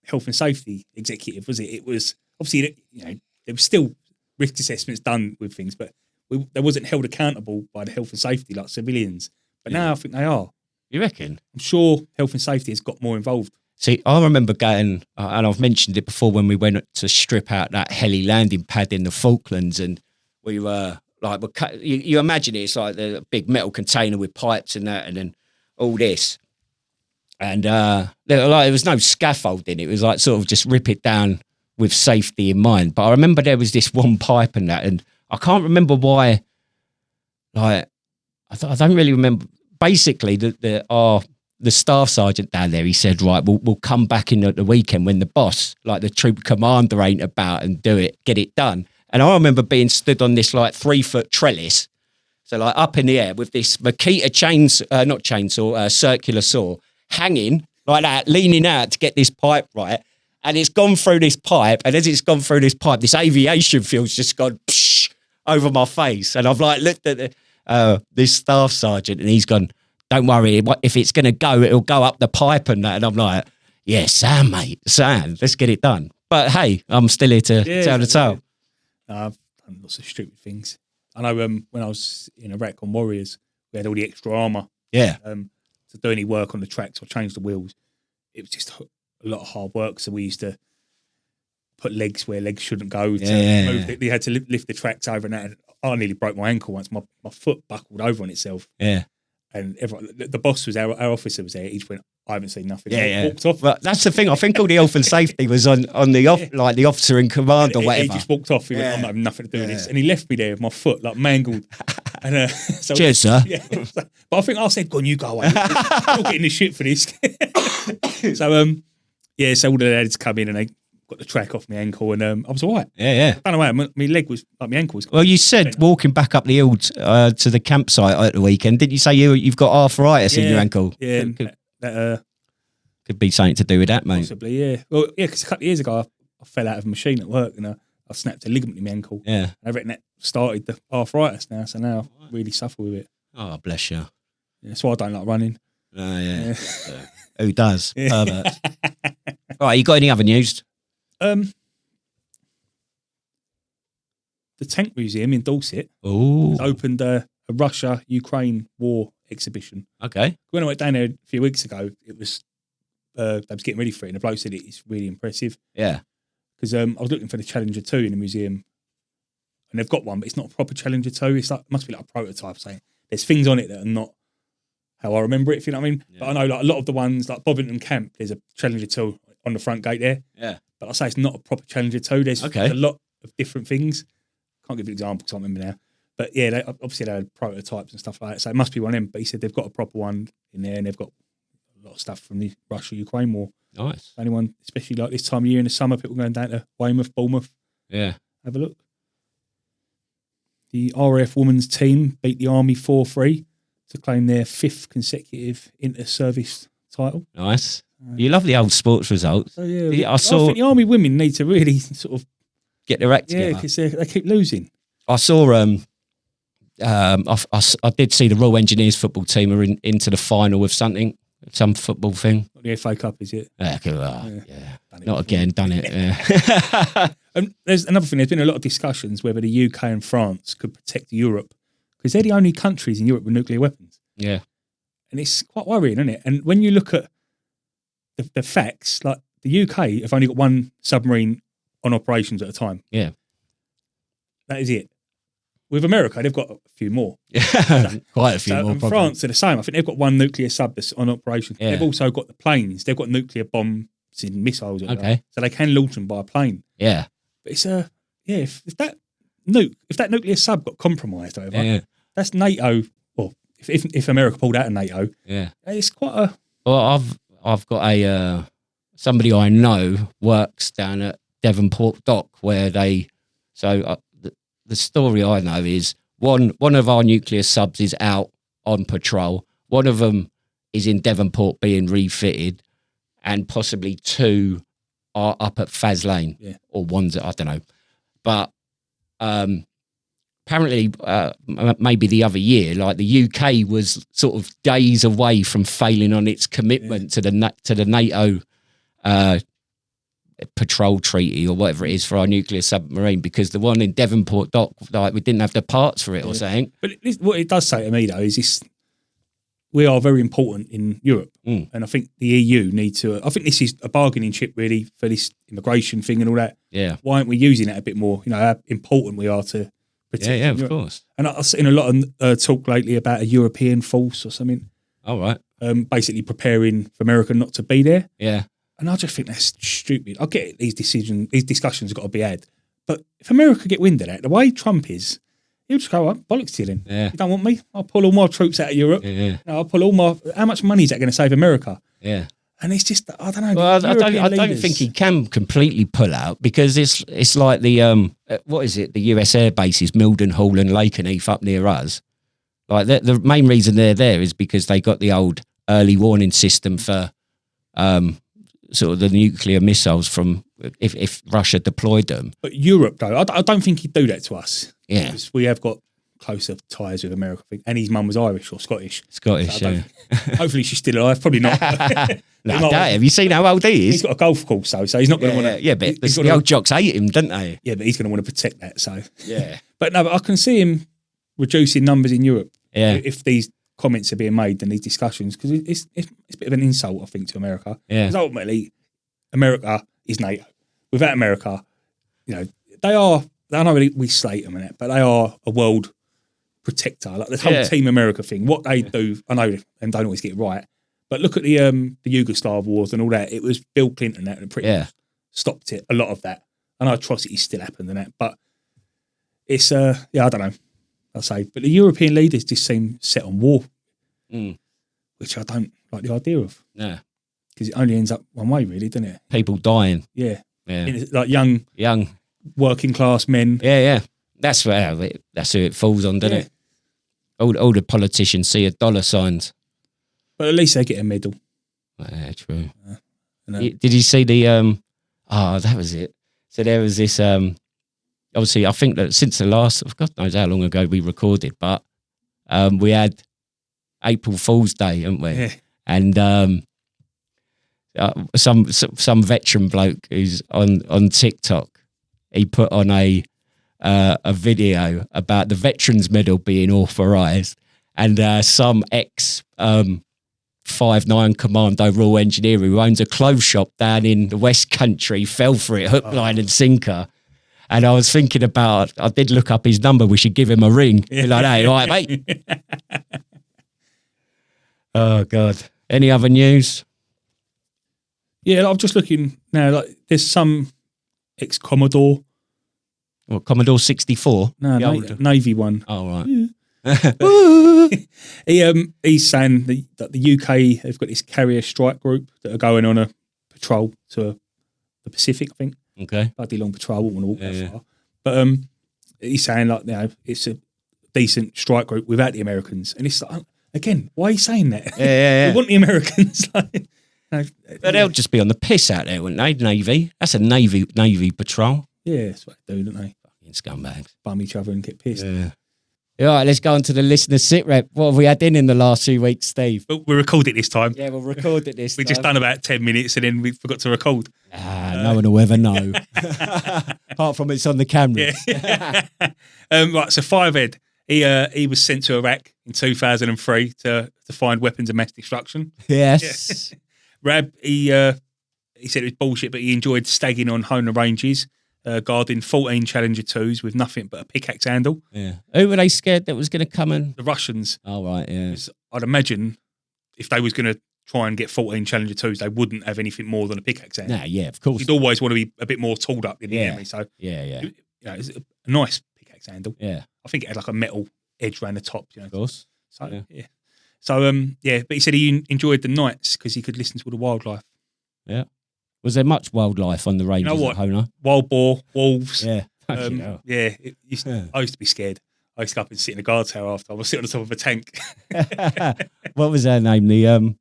health and safety executive, was it? It was obviously, there was still risk assessments done with things, but they wasn't held accountable by the health and safety like civilians. But now I think they are. You reckon? I'm sure health and safety has got more involved. See, I remember going, and I've mentioned it before, when we went to strip out that heli landing pad in the Falklands, and we were like, you imagine it's like the big metal container with pipes and that, and then all this. And there was no scaffolding. It was like sort of just rip it down with safety in mind. But I remember there was this one pipe and that, and I can't remember why. Like, I don't really remember. Basically, the staff sergeant down there, he said, right, we'll come back in at the weekend when the boss, like the troop commander, ain't about, and get it done. And I remember being stood on this like 3-foot trellis, so like up in the air with this Makita circular saw hanging like that, leaning out to get this pipe right. and it's gone through this pipe, and as it's gone through this pipe, this aviation fuel's just gone psh, over my face, and I've like looked at this staff sergeant, and he's gone, "Don't worry, if it's going to go, it'll go up the pipe and that." And I'm like, "Yeah, Sam, mate, Sam, let's get it done." But hey, I'm still here to tell the tale. I've done lots of stupid things. I know when I was in Iraq on Warriors, we had all the extra armour. Yeah. To do any work on the tracks or change the wheels, it was just a lot of hard work. So we used to put legs where legs shouldn't go. Move they had to lift the tracks over, and that. I nearly broke my ankle once. My foot buckled over on itself. Yeah. And everyone, the boss was our officer was there. He just went, "I haven't seen nothing." Walked off. Well, that's the thing. I think all the health and safety was on the like the officer in command or whatever. He just walked off. He went, "I'm having nothing to do with this," and he left me there with my foot like mangled. And so, cheers, sir. Yeah, but I think I said, "Go on, you go away. You're getting the shit for this." So so all the lads come in and they got the track off my ankle, and I was all right. Yeah. I don't know why my leg was like my ankle was. Well, you said walking back up the hill to the campsite at the weekend. Didn't you say you've got arthritis in your ankle? Yeah, could be something to do with that, mate. Possibly, yeah. Well, yeah, because a couple of years ago I fell out of a machine at work and I snapped a ligament in my ankle. Yeah, and I reckon that started the arthritis now. So now I really suffer with it. Oh, bless you. Yeah, that's why I don't like running. Oh, yeah. Who does? Pervert. All right, you got any other news? The Tank Museum in Dorset has opened a Russia-Ukraine war exhibition. Okay. When I went down there a few weeks ago, it was they was getting ready for it, and the bloke said it's really impressive. Yeah. Because I was looking for the Challenger 2 in the museum, and they've got one, but it's not a proper Challenger 2. It's like must be like a prototype. Saying there's things on it that are not how I remember it. If you know what I mean. Yeah. But I know like a lot of the ones like Bovington Camp, there's a Challenger 2 on the front gate there. Yeah. But I say it's not a proper Challenger 2. There's a lot of different things. Can't give you an example because I can't remember now. But yeah, they had prototypes and stuff like that. So it must be one of them. But he said they've got a proper one in there, and they've got a lot of stuff from the Russia-Ukraine war. Nice. Anyone, especially like this time of year in the summer, people going down to Weymouth, Bournemouth. Yeah. Have a look. The RAF women's team beat the Army 4-3 to claim their 5th consecutive inter-service title. Nice. You love the old sports results. So yeah, I think the Army women need to really sort of get their act together. Yeah, because they keep losing. I saw. I did see the Royal Engineers football team are into the final of some football thing. The FA Cup, is it? Yeah. Not again, done it. Yeah. There's another thing. There's been a lot of discussions whether the UK and France could protect Europe because they're the only countries in Europe with nuclear weapons. Yeah, and it's quite worrying, isn't it? And when you look at the facts, like the UK have only got one submarine on operations at a time. Yeah, that is it. With America, they've got a few more. Quite a few more. And France are the same. I think they've got one nuclear sub that's on operation. Yeah. They've also got the planes. They've got nuclear bombs and missiles. Okay. So they can launch them by a plane. Yeah. But it's if that nuclear sub got compromised over, that's NATO. Well, if America pulled out of NATO, it's quite a. Well, I've got somebody I know works down at Devonport Dock where they the story I know is one of our nuclear subs is out on patrol. One of them is in Devonport being refitted, and possibly 2 are up at Faz Lane, or one's I don't know. But apparently, maybe the other year, like the UK was sort of days away from failing on its commitment to the NATO patrol treaty or whatever it is for our nuclear submarine, because the one in Devonport Dock, like we didn't have the parts for it or something. But what it does say to me though is this: we are very important in Europe, and I think the EU need to. I think this is a bargaining chip really for this immigration thing and all that. Yeah, why aren't we using it a bit more? You know how important we are to protect. Yeah, Europe. Of course. And I've seen a lot of talk lately about a European force or something. All right. Basically preparing for America not to be there. Yeah. And I just think that's stupid. I get it, these discussions have got to be had. But if America get wind of that, the way Trump is, he'll just go, bollocks to you then. Yeah. You don't want me? I'll pull all my troops out of Europe. Yeah. I'll pull all my... How much money is that going to save America? Yeah. And it's just, I don't know. Well, I don't think he can completely pull out, because it's like the, what is it? The US air bases, Mildenhall and Lakenheath up near us. Like the main reason they're there is because they got the old early warning system for... sort of the nuclear missiles from if Russia deployed them. But Europe, though, I don't think he'd do that to us. Yeah. Because we have got closer ties with America, I think. And his mum was Irish or Scottish. Scottish, So yeah. Hopefully she's still alive. Probably not. No, have you seen how old he He's is? got a golf course, though, so he's not going to want to... Yeah, but the old jocks hate him, don't they? Yeah, but he's going to want to protect that, so... Yeah. But no, I can see him reducing numbers in Europe Yeah. if these comments are being made and these discussions, because it's a bit of an insult, I think, to America. Yeah. Because ultimately, America is NATO. Without America, they are... I know we slate them and that, but they are a world protector. Like the whole Team America thing, what they do, I know, and don't always get it right, but look at the Yugoslav wars and all that. It was Bill Clinton that pretty much stopped it, a lot of that. I know atrocities still happen and that, but it's, I don't know, I'll say. But the European leaders just seem set on war, which I don't like the idea of. No. Because it only ends up one way, really, doesn't it? People dying. Yeah. Yeah. Like young working class men. Yeah. That's who it falls on, doesn't it? All the politicians see dollar signs. But at least they get a medal. Yeah, true. Did you see the that was it. So there was this obviously I think that since the last, God knows how long ago we recorded, but we had April Fool's Day, haven't we? Yeah. And some veteran bloke who's on TikTok, he put on a video about the Veterans Medal being authorised, and some ex 5'9" Commando Royal Engineer who owns a clothes shop down in the West Country fell for it, hook, line and sinker. And I was thinking about, I did look up his number, we should give him a ring. Be like, hey, all right, mate. Oh, God. Any other news? Yeah, I'm just looking now, like there's some ex-Commodore. What, Commodore 64? No, Navy one. Oh, right. He's saying that the UK have got this carrier strike group that are going on a patrol to the Pacific, I think. Okay. Bloody long patrol, I wouldn't want to walk that far. But he's saying it's a decent strike group without the Americans. And it's like, again, why are you saying that? Yeah. We want the Americans. But they'll just be on the piss out there, wouldn't they? Navy. That's a Navy patrol. Yeah, that's what they do, don't they? Fucking scumbags. Bum each other and get pissed. Yeah. All right, let's go on to the listener sit rep. What have we had in the last few weeks, Steve? But we recorded it this time. Yeah, we'll record it this time. We just done about 10 minutes and then we forgot to record. No one will ever know. Apart from it's on the camera. Yeah. Right, so Fivehead, he was sent to Iraq in 2003 to find weapons of mass destruction. Yes. Yeah. Rab, he said it was bullshit, but he enjoyed stagging on Honer ranges, guarding 14 Challenger 2s with nothing but a pickaxe handle. Yeah. Who were they scared that was going to come and... The Russians. Oh, right, yeah. I'd imagine if they was going to try and get 14 Challenger 2s, they wouldn't have anything more than a pickaxe handle. Nah, yeah, of course. You'd always want to be a bit more tooled up in the enemy. So yeah. It's a nice pickaxe handle. Yeah. I think it had like a metal edge around the top. Of course. So, yeah. So, but he said he enjoyed the nights because he could listen to all the wildlife. Yeah. Was there much wildlife on the ranges at Honer? Wild boar, wolves. Yeah. I used to be scared. I used to go up and sit in the guard tower after. I was sitting on the top of a tank. What was her name? Who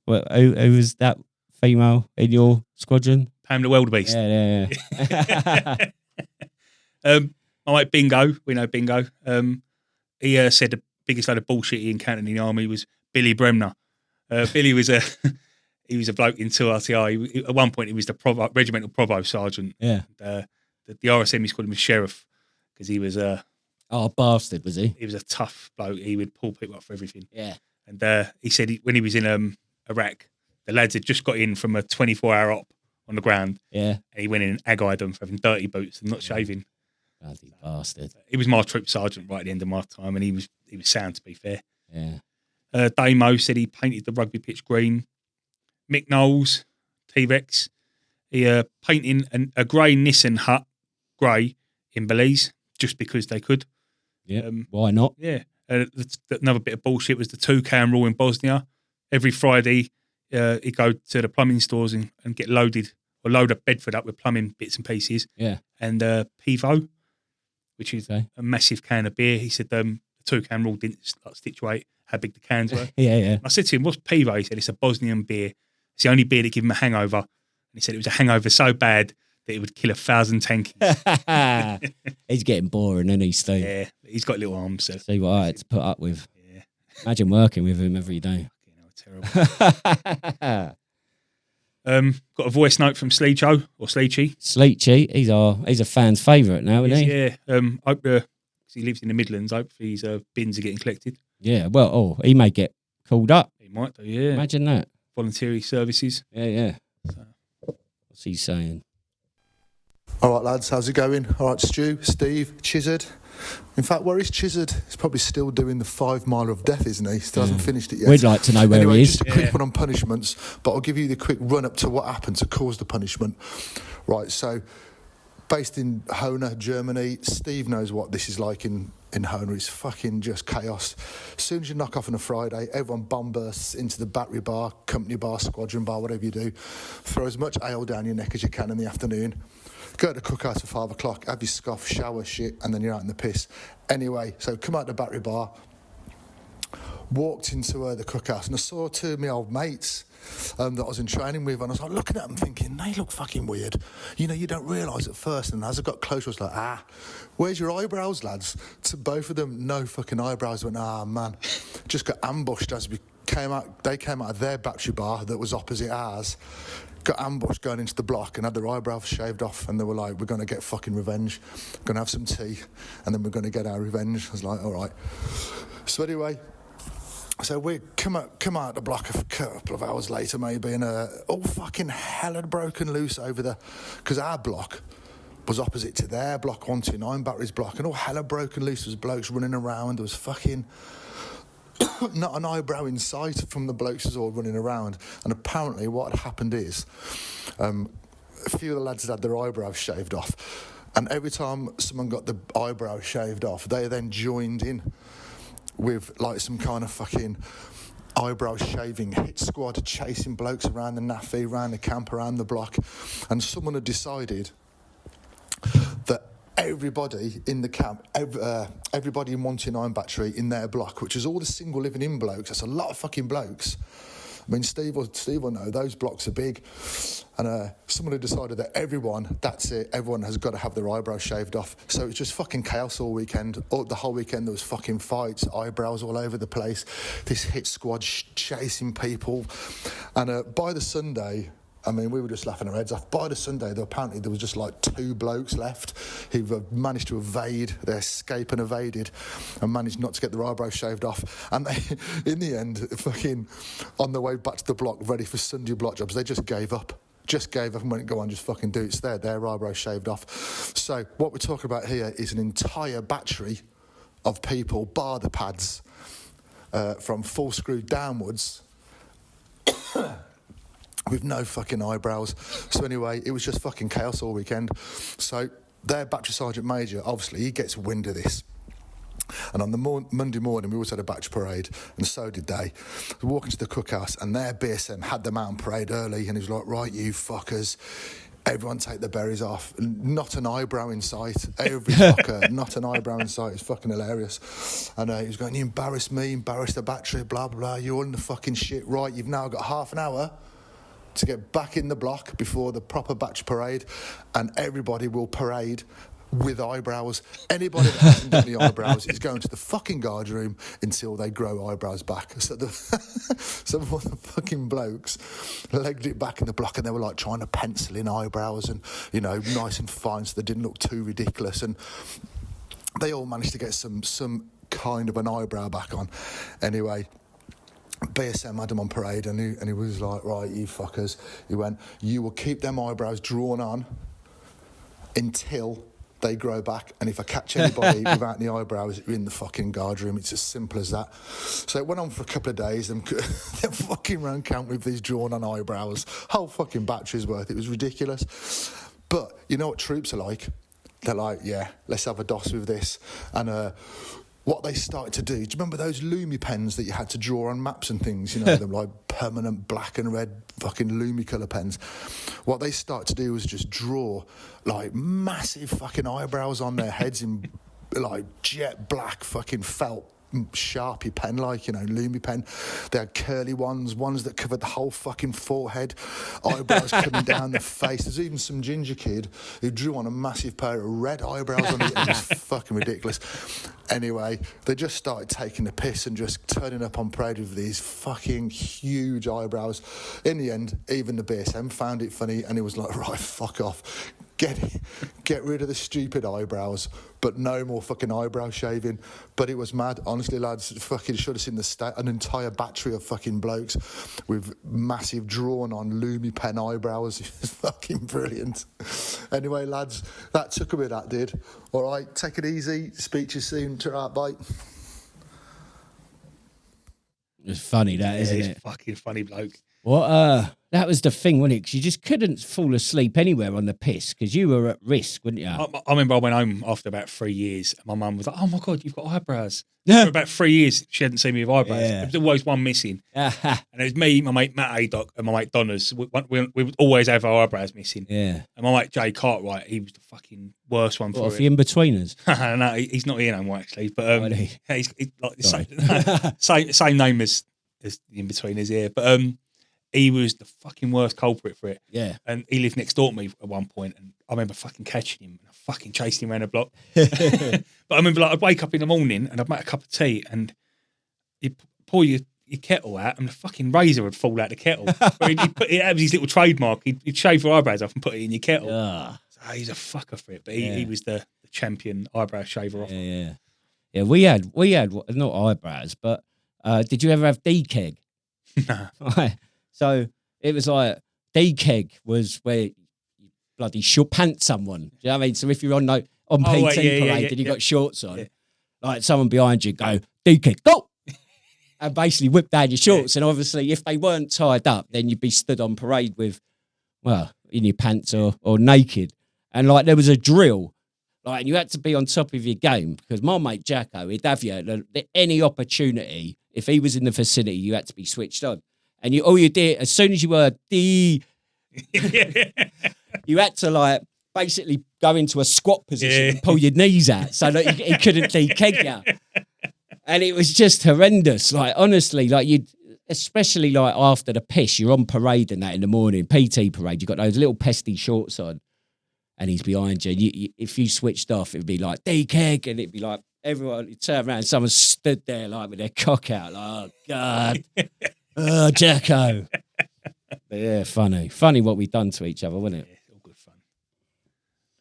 was that female in your squadron? Pam the Wildebeest. Yeah. My mate Bingo, we know Bingo. He said the biggest load of bullshit he encountered in the army was Billy Bremner. Billy was a bloke in 2RTI. At one point, he was the regimental provost sergeant. Yeah. The RSM used to call him a sheriff because he was a bastard, was he? He was a tough bloke. He would pull people up for everything. Yeah. And he said when he was in Iraq, the lads had just got in from a 24-hour op on the ground. Yeah. And he went in and agg-eyed them for having dirty boots and not shaving. Bloody bastard. He was my troop sergeant right at the end of my time, and he was sound, to be fair. Yeah. Damo said he painted the rugby pitch green. Mick Knowles, T-Rex, he painting a grey Nissan hut grey in Belize just because they could. Yeah, why not? Yeah. Another bit of bullshit was the 2-can rule in Bosnia. Every Friday, he'd go to the plumbing stores and get load up Bedford up with plumbing bits and pieces. Yeah. And Pivo, which is a massive can of beer. He said the 2-can rule didn't situate how big the cans were. Yeah. I said to him, what's Pivo? He said, it's a Bosnian beer. It's the only beer that gives him a hangover. he said it was a hangover so bad that it would kill 1,000 tankies. He's getting boring, isn't he, Steve? Yeah, he's got little arms. So. See what I had to put up with. Yeah. Imagine working with him every day. Terrible. Got a voice note from Sleecho or Sleechy. Sleechy, he's a fan's favourite now, isn't he? Yeah. Hope because he lives in the Midlands. Hope his bins are getting collected. Yeah. Well, he may get called up. He might do. Yeah. Imagine that. Voluntary services. Yeah. So. What's he saying? All right, lads, how's it going? All right, Stu, Steve, Chizard. In fact, where is Chizard? He's probably still doing the 5 mile of death, isn't he? Still hasn't finished it yet. We'd like to know where anyway, he is. Just a quick one on punishments, but I'll give you the quick run-up to what happened to cause the punishment. Right, so based in Humour, Germany, Steve knows what this is like in Humour. It's fucking just chaos. As soon as you knock off on a Friday, everyone bomb bursts into the battery bar, company bar, squadron bar, whatever you do. Throw as much ale down your neck as you can in the afternoon. Go to the cookhouse for 5 o'clock, have your scoff, shower, shit, and then you're out in the piss. Anyway, so come out the battery bar, walked into the cookhouse, and I saw 2 of my old mates that I was in training with, and I was like looking at them thinking, they look fucking weird. You know, you don't realise at first, and as I got closer, I was like, where's your eyebrows, lads? To both of them, no fucking eyebrows. I went, man, just got ambushed as we came out. They came out of their battery bar that was opposite ours. Got ambushed going into the block and had their eyebrows shaved off, and they were like, we're going to get fucking revenge, going to have some tea, and then we're going to get our revenge. I was like, all right. So anyway, so we come out the block a couple of hours later maybe, and all fucking hell had broken loose over there, because our block was opposite to their block, 129 Batteries block, and all hell had broken loose. There was blokes running around, there was fucking not an eyebrow in sight from the blokes was all running around. And apparently what had happened is a few of the lads had their eyebrows shaved off, and every time someone got the eyebrow shaved off, they then joined in with like some kind of fucking eyebrow shaving hit squad, chasing blokes around the naffy, around the camp, around the block. And someone had decided that everybody in the camp, everybody in 129 Battery in their block, which is all the single living in blokes, that's a lot of fucking blokes. I mean, Steve will know, those blocks are big. And someone had decided that everyone, that's it, everyone has got to have their eyebrows shaved off. So it was just fucking chaos all weekend. The whole weekend there was fucking fights, eyebrows all over the place, this hit squad chasing people. And by the Sunday, I mean, we were just laughing our heads off. By the Sunday, apparently there was just like 2 blokes left who managed to evade, they escape and evaded, and managed not to get their eyebrows shaved off. And they, in the end, fucking on their way back to the block, ready for Sunday block jobs, they just gave up. And went, go on, just fucking do it. It's there, their eyebrows shaved off. So what we're talking about here is an entire battery of people, bar the pads, from full screw downwards, with no fucking eyebrows. So anyway, it was just fucking chaos all weekend. So their battery sergeant major, obviously, he gets wind of this. And on the Monday morning, we always had a batch parade, and so did they. We walk into the cookhouse, and their BSM had them out on parade early, and he was like, right, you fuckers, everyone take the berries off. Not an eyebrow in sight. Every fucker, not an eyebrow in sight. It's fucking hilarious. And he was going, you embarrass me, embarrass the battery, blah, blah, blah. You're all in the fucking shit. Right, you've now got half an hour to get back in the block before the proper batch parade, and everybody will parade with eyebrows. Anybody that hasn't got any eyebrows is going to the fucking guard room until they grow eyebrows back. So some of the fucking blokes legged it back in the block, and they were like trying to pencil in eyebrows and, you know, nice and fine so they didn't look too ridiculous, and they all managed to get some kind of an eyebrow back on. Anyway, BSM had him on parade, and he was like, right, you fuckers. He went, you will keep them eyebrows drawn on until they grow back, and if I catch anybody without any eyebrows, you're in the fucking guard room. It's as simple as that. So it went on for a couple of days. They're fucking round camp with these drawn on eyebrows. Whole fucking battery's worth. It was ridiculous. But you know what troops are like? They're like, yeah, let's have a doss with this. And what they started to do, do you remember those Lumi pens that you had to draw on maps and things? You know, them like permanent black and red fucking Lumi colour pens. What they started to do was just draw like massive fucking eyebrows on their heads in like jet black fucking felt Sharpie pen, like, you know, Lumi pen. They had curly ones that covered the whole fucking forehead, eyebrows coming down the face. There's even some ginger kid who drew on a massive pair of red eyebrows on it. It was fucking ridiculous. Anyway, they just started taking the piss and just turning up on parade with these fucking huge eyebrows. In the end, even the BSM found it funny, and it was like, right, fuck off. Get rid of the stupid eyebrows, but no more fucking eyebrow shaving. But it was mad. Honestly, lads, fucking should have seen an entire battery of fucking blokes with massive drawn on Lumi pen eyebrows. It was fucking brilliant. Anyway, lads, that took a bit, that did. All right, take it easy. Speak to you soon. Ta-ra, bye. It's funny, that, isn't it? Fucking funny bloke. What? That was the thing, wasn't it? Because you just couldn't fall asleep anywhere on the piss because you were at risk, wouldn't you? I remember I went home after about 3 years, and my mum was like, "Oh my God, you've got eyebrows." For about 3 years, she hadn't seen me with eyebrows. Yeah. There was always one missing, and it was me, my mate Matt Adoc, and my mate Donners. We would always have our eyebrows missing. Yeah. And my mate Jay Cartwright, he was the fucking worst one for What, it. the in-betweeners? No, he's not here no more actually. But he's like Sorry. same name as the in-betweeners here. But he was the fucking worst culprit for it. Yeah. And he lived next door to me at one point, and I remember fucking catching him and I fucking chasing him around the block. But I remember, like, I'd wake up in the morning and I'd make a cup of tea and you'd pour your kettle out and the fucking razor would fall out the kettle. He'd put it out his little trademark. He'd shave your eyebrows off and put it in your kettle. So he's a fucker for it. But he was the champion eyebrow shaver off. Yeah, we had not eyebrows, but did you ever have D-keg? No. Right. So it was like D-keg was where you bloody short pants someone. Do you know what I mean? So if you're on PT parade and you got shorts on, like someone behind you go, D-keg, go! And basically whip down your shorts. And obviously if they weren't tied up, then you'd be stood on parade with, well, in your pants or naked. And like there was a drill. Like, and you had to be on top of your game because my mate Jacko, he'd have you at any opportunity. If he was in the vicinity, you had to be switched on. And all you did, as soon as you were you had to like basically go into a squat position and pull your knees out so that he couldn't de-keg you. And it was just horrendous. Like, honestly, like especially like after the piss, you're on parade and that in the morning, PT parade, you got those little pesty shorts on and he's behind you. And if you switched off, it'd be like de-keg and it'd be like everyone, you'd turn around, someone stood there like with their cock out, like, oh, God. Oh, Jacko. But yeah, funny. Funny what we've done to each other, wasn't it? Yeah, all good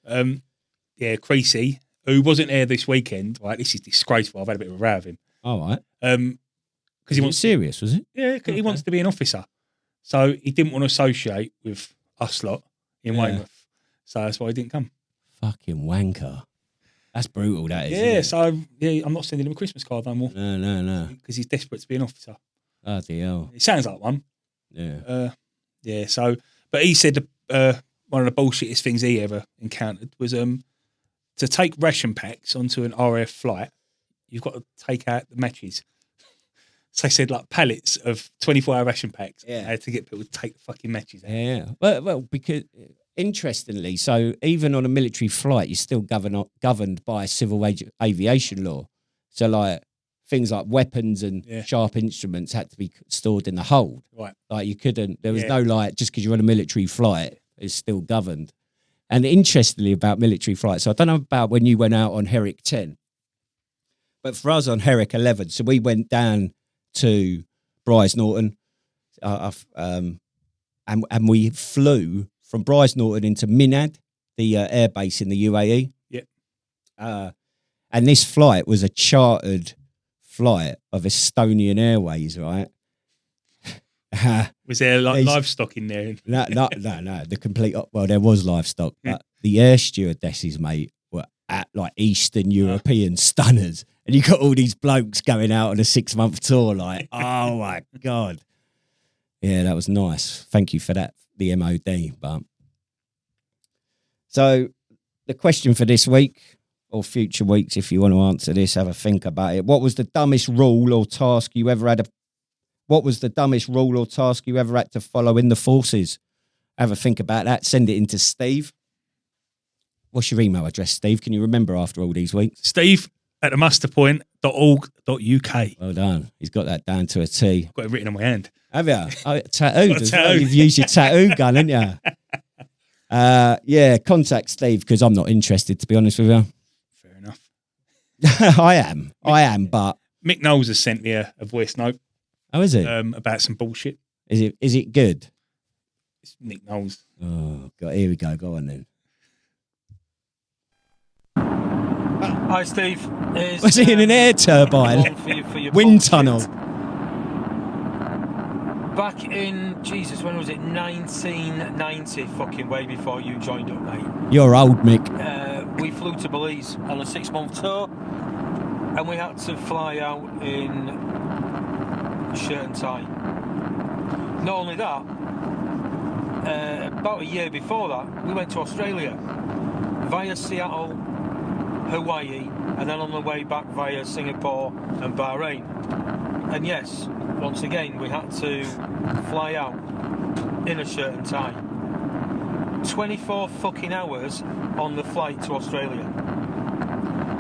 fun. Creasy, who wasn't there this weekend, right? This is disgraceful. I've had a bit of a row with him. All right. Because he wants serious, was it? Yeah, he wants to be an officer. So he didn't want to associate with us lot in Weymouth. So that's why he didn't come. Fucking wanker. That's brutal, that is. Yeah, so I'm not sending him a Christmas card no more. No. Because he's desperate to be an officer. Oh, dear. It sounds like one. Yeah. So, but he said one of the bullshittest things he ever encountered was to take ration packs onto an RAF flight, you've got to take out the matches. So he said like pallets of 24-hour ration packs. Yeah. I had to get people to take the fucking matches out. Yeah. Well, because interestingly, so even on a military flight, you're still governed by civil aviation law. So like things like weapons and sharp instruments had to be stored in the hold. Right. Like you couldn't, there was no like, just because you're on a military flight, it's still governed. And interestingly about military flights, so I don't know about when you went out on Herrick 10, but for us on Herrick 11, so we went down to Bryce Norton, and we flew from Bryce Norton into Minad, the airbase in the UAE. Yep. And this flight was a chartered flight of Estonian Airways, right? Was there like livestock in there? No. The complete, well, there was livestock, but the air stewardesses, mate, were at like Eastern European stunners. And you got all these blokes going out on a 6-month tour, like, oh my God. Yeah, that was nice. Thank you for that, the MOD. But so the question for this week, or future weeks, if you want to answer this, have a think about it. What was the dumbest rule or task you ever had? What was the dumbest rule or task you ever had to follow in the forces? Have a think about that. Send it in to Steve. What's your email address, Steve? Can you remember after all these weeks? Steve at the musterpoint.org.uk. Well done. He's got that down to a T. Got it written on my hand. Have you? Oh, tattooed as well. tattoo. You've used your tattoo gun, haven't you? Yeah, contact Steve because I'm not interested, to be honest with you. Fair enough. I am, but Mick Knowles has sent me a voice note. Oh, is it? About some bullshit. Is it good? It's Mick Knowles. Oh, God, here we go. Go on then. Hi, Steve. Was he in an air turbine? For your Wind bullshit. tunnel. Back in, Jesus, when was it? 1990, fucking way before you joined up, mate. You're old, Mick. We flew to Belize on a 6-month tour, and we had to fly out in shirt and tie. Not only that, about a year before that, we went to Australia via Seattle, Hawaii, and then on the way back via Singapore and Bahrain. And yes, once again, we had to fly out in a shirt and tie. 24 fucking hours on the flight to Australia.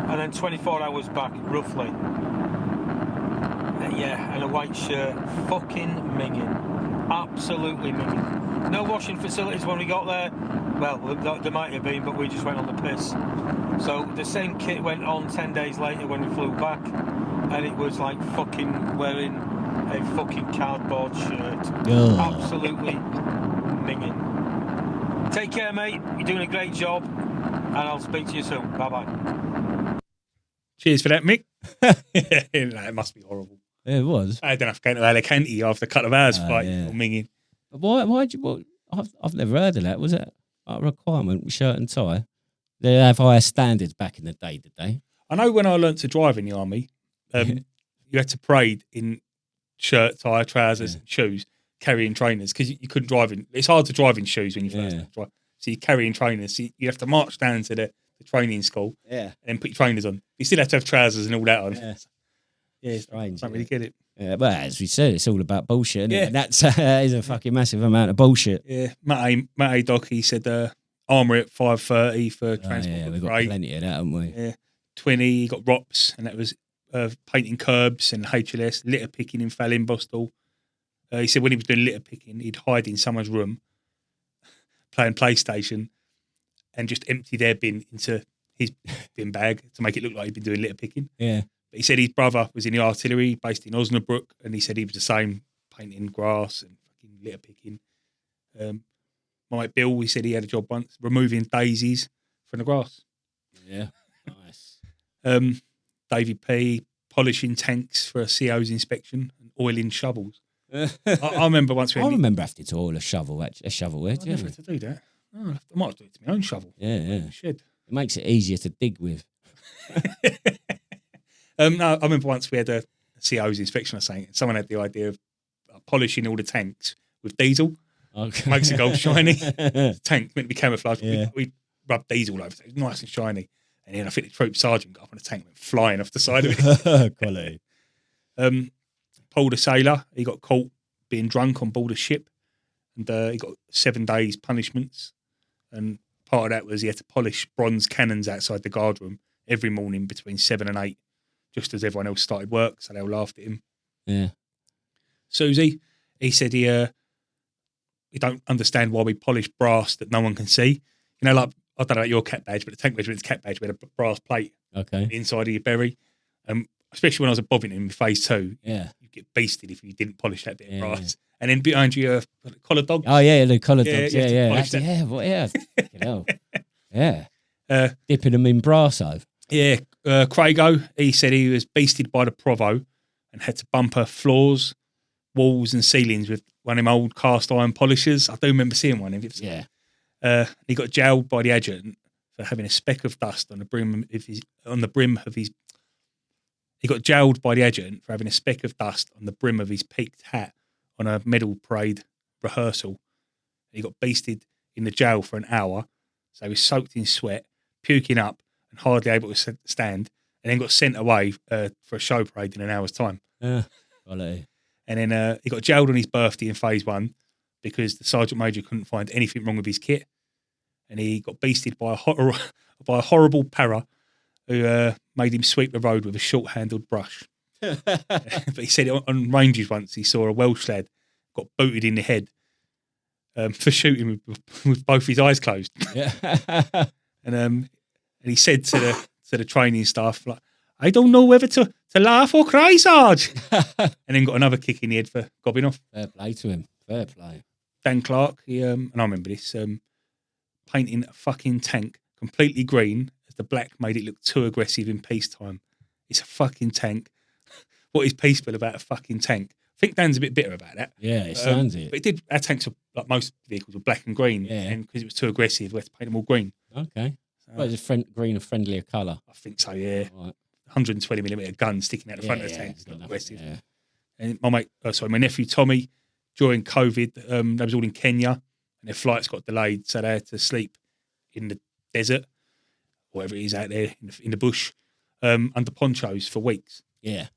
And then 24 hours back, roughly. Yeah, and a white shirt. Fucking minging. Absolutely minging. No washing facilities when we got there. Well, there might have been, but we just went on the piss. So the same kit went on 10 days later when we flew back, and it was like fucking wearing a fucking cardboard shirt. Ugh. Absolutely minging. Take care, mate. You're doing a great job, and I'll speak to you soon. Bye-bye. Cheers for that, Mick. It must be horrible. Yeah, it was. I don't have to go to Alicante after a couple of hours flight yeah. or minging. Why'd you? Well, I've never heard of that. Was it a requirement with shirt and tie? They have higher standards back in the day, did they? I know when I learnt to drive in the army, you had to parade in shirt, tie, trousers, shoes, carrying trainers because you couldn't drive in. It's hard to drive in shoes when you first drive. So you're carrying trainers. So you have to march down to the training school and then put your trainers on. You still have to have trousers and all that on. Yeah, strange. I don't really get it. Yeah, but as we said, it's all about bullshit, isn't it? And that is a fucking massive amount of bullshit. Yeah, Matt Doc, he said armour at 5:30 for transport. Yeah, we've got plenty of that, haven't we? Yeah, 20, he got ROPS, and that was painting curbs and HLS, litter picking in Fallinbostel. He said when he was doing litter picking, he'd hide in someone's room, playing PlayStation, and just empty their bin into his bin bag to make it look like he'd been doing litter picking. Yeah. But he said his brother was in the artillery based in Osnabrück, and he said he was the same, painting grass and fucking litter picking. My mate Bill, he said he had a job once removing daisies from the grass. Yeah, nice. David P, polishing tanks for a CO's inspection and oiling shovels. I remember once I remember having to oil a shovel. A shovel, I never had to do that. Oh, I might have to do it to my own shovel. Yeah. Shed. It makes it easier to dig with. No, I remember once we had a CO's inspection or something. Someone had the idea of polishing all the tanks with diesel. Okay. Makes the gold shiny. Tank meant to be camouflaged. Yeah. We rubbed diesel over it. It was nice and shiny. And then I think the troop sergeant got up on the tank and went flying off the side of it. Quality. Paul the sailor, he got caught being drunk on board a ship. And he got 7 days punishments. And part of that was he had to polish bronze cannons outside the guard room every morning between 7 and 8, just as everyone else started work. So they all laughed at him. Yeah. Susie, he said he don't understand why we polish brass that no one can see. You know, like, I don't know about your cat badge, but the tank regiment's cat badge with a brass plate inside of your berry. Especially when I was at Bovington in phase 2, you get beasted if you didn't polish that bit of brass. Yeah. And then behind you, a collar dog. Oh, yeah, the collar dogs. Yeah. Yeah. Dipping them in brasso. Yeah. Craigo, he said he was beasted by the Provo and had to bumper floors, walls and ceilings with one of them old cast iron polishers. I do remember seeing one of them. Yeah. He got jailed by the adjutant for having a speck of dust on the brim of his. He got jailed by the adjutant for having a speck of dust on the brim of his peaked hat on a medal parade rehearsal. He got beasted in the jail for an hour, so he was soaked in sweat, puking up, and hardly able to stand, and then got sent away for a show parade in an hour's time. Quality. And then he got jailed on his birthday in phase 1 because the sergeant major couldn't find anything wrong with his kit, and he got beasted by a horrible para who made him sweep the road with a short-handled brush. But he said on ranges once he saw a Welsh lad got booted in the head for shooting with both his eyes closed. Yeah. And he said to the training staff, like, I don't know whether to laugh or cry, Sarge. And then got another kick in the head for gobbing off. Fair play to him. Fair play. Dan Clark, he and I remember this, painting a fucking tank completely green as the black made it look too aggressive in peacetime. It's a fucking tank. What is peaceful about a fucking tank? I think Dan's a bit bitter about that. Yeah, it sounds it. But it did. Our tanks, like most vehicles, were black and green. Yeah. And because it was too aggressive, we had to paint them all green. Okay. Well, it's a green a friendlier colour. I think so, yeah. Right. 120mm gun sticking out the front of the tank. It's not enough, aggressive. yeah. And my nephew Tommy, during COVID, they was all in Kenya and their flights got delayed, so they had to sleep in the desert, whatever it is out there in the bush, under ponchos for weeks. Yeah.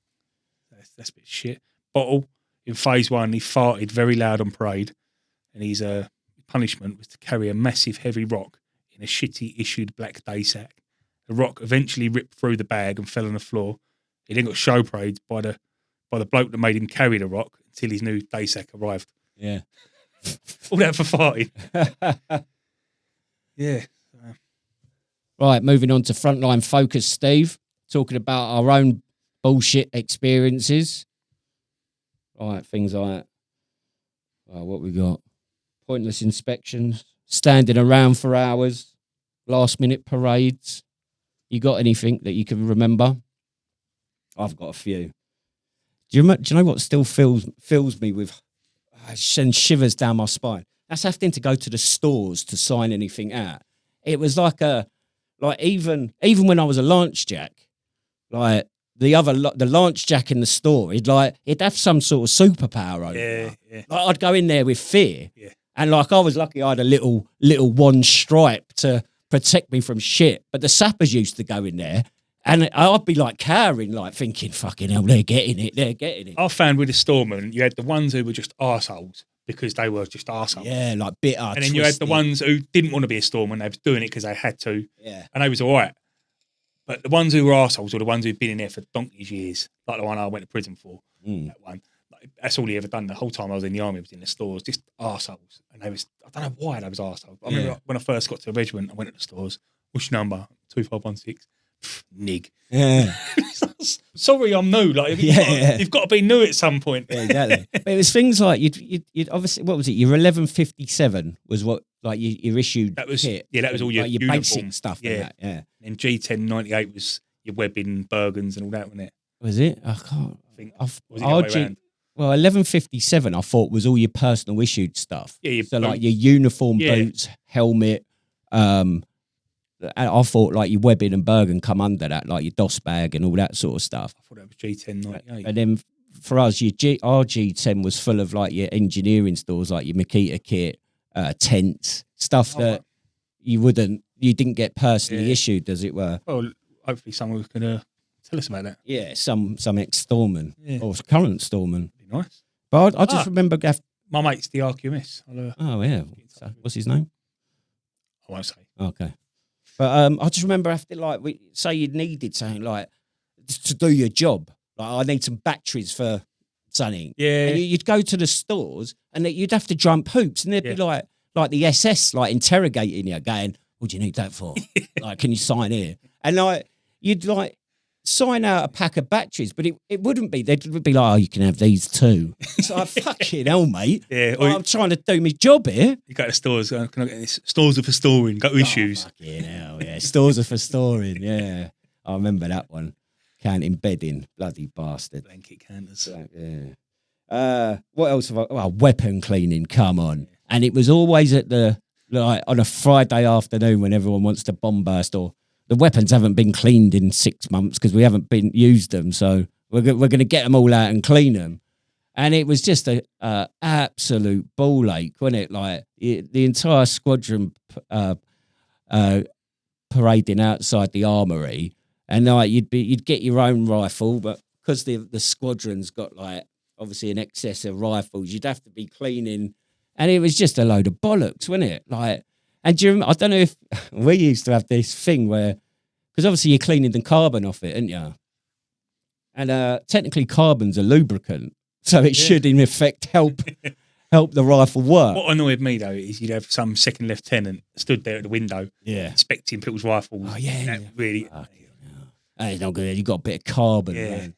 That's a bit shit. Bottle, in phase 1, he farted very loud on parade, and his punishment was to carry a massive heavy rock in a shitty issued black day sack. The rock eventually ripped through the bag and fell on the floor. He then got show paraded by the bloke that made him carry the rock until his new day sack arrived. Yeah. All that for farting. Yeah. Right, moving on to Frontline Focus, Steve. Talking about our own bullshit experiences. Right, things like, what we got? Pointless inspections, standing around for hours, last minute parades. You got anything that you can remember? I've got a few. Do you know what still fills me with sends shivers down my spine? That's having to go to the stores to sign anything out. It was like even when I was a lance jack, like the lance jack in the store, he'd have some sort of superpower over me. Yeah. Like, I'd go in there with fear. Yeah. And like I was lucky I had a little one stripe to protect me from shit. But the sappers used to go in there and I'd be like cowering, like thinking, fucking hell, they're getting it. I found with the storemen, you had the ones who were just arseholes because they were just arseholes. Yeah, like bitter. And then you had the ones who didn't want to be a storeman, they was doing it because they had to. Yeah. And they was all right. But the ones who were arseholes were the ones who'd been in there for donkey's years, like the one I went to prison for. That one. Like, that's all he ever done. The whole time I was in the army, I was in the stores, just arseholes. And I don't know why they was arseholes. I remember when I first got to the regiment, I went to the stores. What's your number? 2516. Nig. Yeah. Sorry, I'm new. Like, you've got to be new at some point. Yeah, exactly. But it was things like you'd obviously, what was it? Your 1157 was what, like your issued That was kit. Yeah, that was all your like your uniform basic stuff. Yeah. And that, yeah. And G1098 was your webbing, Bergens, and all that, wasn't it? Was it? I can't. I think. Was it the other way around? Well, 1157, I thought was all your personal issued stuff. Yeah, so like your uniform, Yeah. boots, helmet. And I thought like your webbing and Bergen come under that, like your DOS bag and all that sort of stuff. I thought that was G1098. And then for us, our G10 was full of like your engineering stores, like your Makita kit, tents, stuff that you didn't get personally issued, as it were. Well, hopefully someone can tell us about that. Yeah, some ex-storeman or current storeman. Be nice. But I just remember. My mate's the RQMS. Oh yeah. So, what's his name? I won't say. Okay. But I just remember after say you needed something like to do your job. Like I need some batteries for something. Yeah. And you'd go to the stores and you'd have to jump hoops and they'd be like the SS like interrogating you, going, "What do you need that for? Like, can you sign here?" And like you'd like sign out a pack of batteries, but it wouldn't be. They'd be like, "Oh, you can have these too." It's like, fucking hell, mate. Yeah. Like, I'm trying to do my job here. You go to stores. Can I get this? Stores are for storing. Go issues. Fucking hell, yeah. Stores are for storing. Yeah, I remember that one. Counting bedding, bloody bastard. Blanket counters. Yeah. What else have I? Well, weapon cleaning. Come on. And it was always at on a Friday afternoon when everyone wants to bomb burst, or the weapons haven't been cleaned in 6 months because we haven't used them. So we're going to get them all out and clean them. And it was just a absolute ball ache, wasn't it? Like the entire squadron parading outside the armory, and like you'd get your own rifle, but because the squadron's got like obviously an excess of rifles, you'd have to be cleaning, and it was just a load of bollocks, wasn't it? Like, and I don't know if we used to have this thing where because obviously you're cleaning the carbon off it, aren't you? And technically carbon's a lubricant, so it should in effect help the rifle work. What annoyed me though is you'd have some second lieutenant stood there at the window, inspecting people's rifles. Oh yeah, that really. It's not good. You got a bit of carbon, man.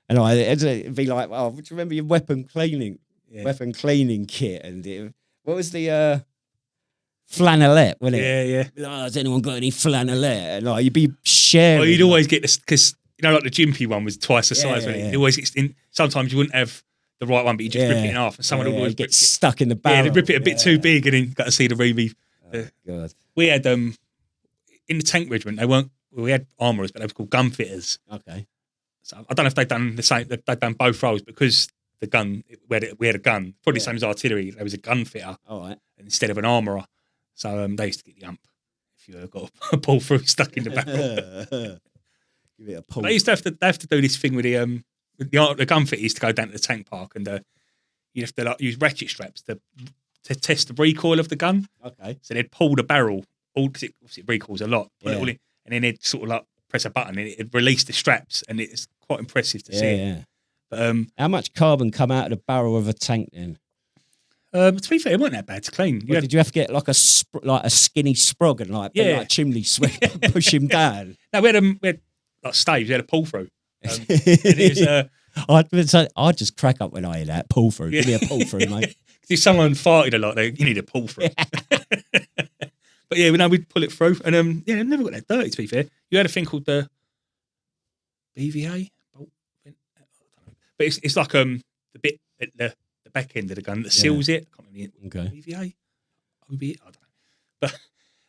And it'd be like, oh, do you remember your weapon cleaning kit? And what was the flannelette? Wasn't it? Yeah. Oh, has anyone got any flannelette? And like you'd be sharing. Well, you'd always get this because like the Jimpy one was twice the size. It always gets in. Sometimes you wouldn't have the right one, but you just rip it in half, and someone would always get stuck in the barrel. Yeah, they rip it a bit too big, and then got to see the Reeve. God. We had in the tank regiment. We had armourers, but they were called gun fitters. Okay. So I don't know if they've done the same. They've done both roles because the gun we had a gun, probably the same as artillery. There was a gun fitter, all right, instead of an armourer. So they used to get the ump if you got a pull through stuck in the barrel. Give it a pull. They used to have to do this thing with the gun fitter used to go down to the tank park and you have to use ratchet straps to test the recoil of the gun. Okay. So they'd pull the barrel, because it recoils a lot, pull it all in, and then they'd sort of press a button and it'd release the straps, and it's quite impressive to see. Yeah. But how much carbon come out of the barrel of a tank then? To be fair, it wasn't that bad to clean. Did you have to get like a skinny sprog and like chimney sweep push him down? No, we had like staves. We had a pull through. And it was, I'd just crack up when I hear that pull through. Give me a pull through, mate. If someone farted a lot, you need a pull through. But yeah, we'd pull it through, and it never got that dirty. To be fair, you had a thing called the BVA, but it's like the bit at the back end of the gun that seals it. I can't remember. Okay. BVA, OB, I don't know.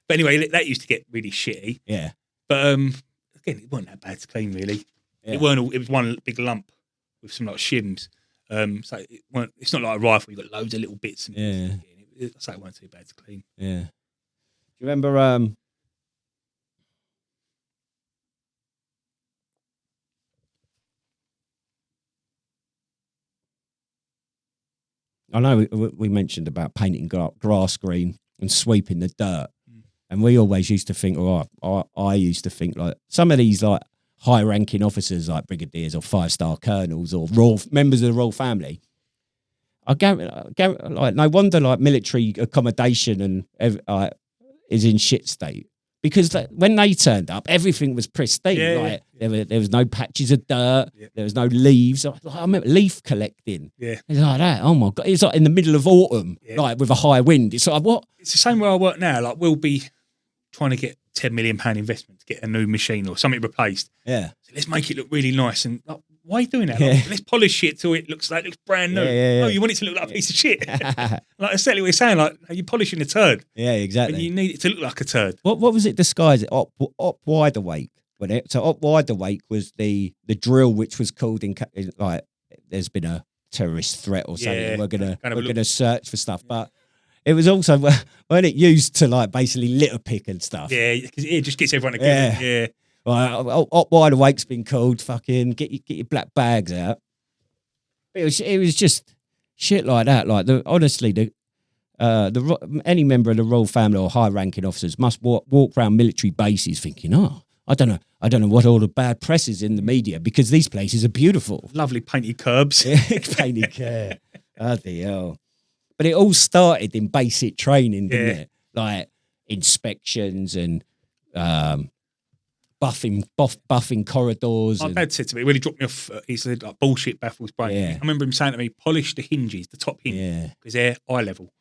But anyway, that used to get really shitty. Yeah. But again, it wasn't that bad to clean really. Yeah. It was one big lump with some shims. So it's not like a rifle. You've got loads of little bits. And so it wasn't too bad to clean. Yeah. Do you remember? I know we mentioned about painting grass green and sweeping the dirt, and we always used to think, I used to think like some of these like high-ranking officers, like brigadiers or five-star colonels or members of the royal family. I like no wonder like military accommodation and is in shit state, because when they turned up, everything was pristine. There was no patches of dirt, there was no leaves. I remember leaf collecting. Yeah, it's like that. Oh my god! It's like in the middle of autumn, like with a high wind. It's like what? It's the same where I work now. Like we'll be trying to get £10 million investment to get a new machine or something replaced. Yeah, so let's make it look really nice. And like, why are you doing that? Like, let's polish it till it looks brand new. No, you want it to look like a piece of shit. Like exactly what you're saying. Like you're polishing a turd. Yeah, exactly. And you need it to look like a turd. What was it disguised? Op wide awake, wasn't it? So op wide awake was the drill, which was called in like there's been a terrorist threat or something. Yeah, we're gonna search for stuff, but it was also when it used to like basically litter pick and stuff. Yeah, because it just gets everyone together. Yeah. Well, op wide awake's been called. Fucking get your black bags out. It was just shit like that. Like honestly, any member of the royal family or high-ranking officers must walk around military bases thinking, I don't know what all the bad press is in the media, because these places are beautiful. Lovely painted curbs. Painted curb. Bloody hell. But it all started in basic training, didn't it? Like inspections and buffing corridors. My dad said to me when he dropped me off, he said like bullshit baffles brain. Yeah. I remember him saying to me, polish the hinges, the top hinge, because they're eye level.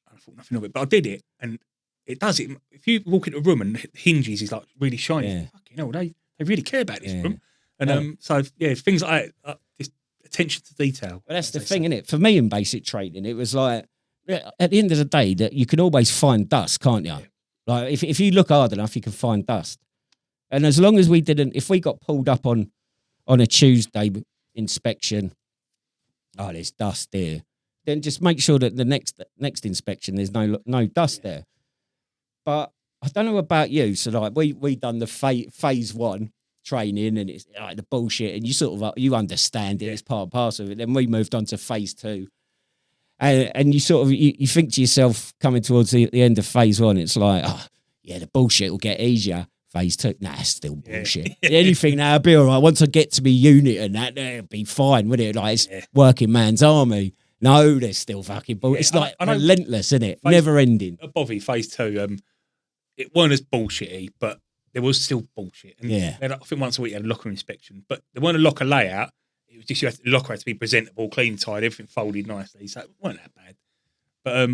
I thought nothing of it, but I did it, and it does it. If you walk into a room and the hinges is like really shiny, fucking hell, they really care about this room. And so things like that, this attention to detail. Well, that's the thing, isn't it? For me in basic training, it was like at the end of the day that you can always find dust, can't you? Yeah. Like if you look hard enough, you can find dust. And as long as if we got pulled up on a Tuesday inspection, there's dust there, then just make sure that the next inspection there's no dust there. But I don't know about you, so like we done the phase 1 training, and it's like the bullshit, and you sort of you understand it, it's part and parcel of it. Then we moved on to phase 2, and you sort of you think to yourself coming towards the end of phase 1, it's like the bullshit will get easier. phase 2. Nah, it's still bullshit. Anything now, I'll be all right. Once I get to my unit and that, it'll be fine, wouldn't it? Like, it's working man's army. No, there's still fucking bullshit. It's like relentless, isn't it? Never ending. Bovey, phase 2, it weren't as bullshitty, but there was still bullshit. And I think once a week you had a locker inspection, but there weren't a locker layout. It was just the locker had to be presentable, clean, tidy, everything folded nicely. So it weren't that bad. But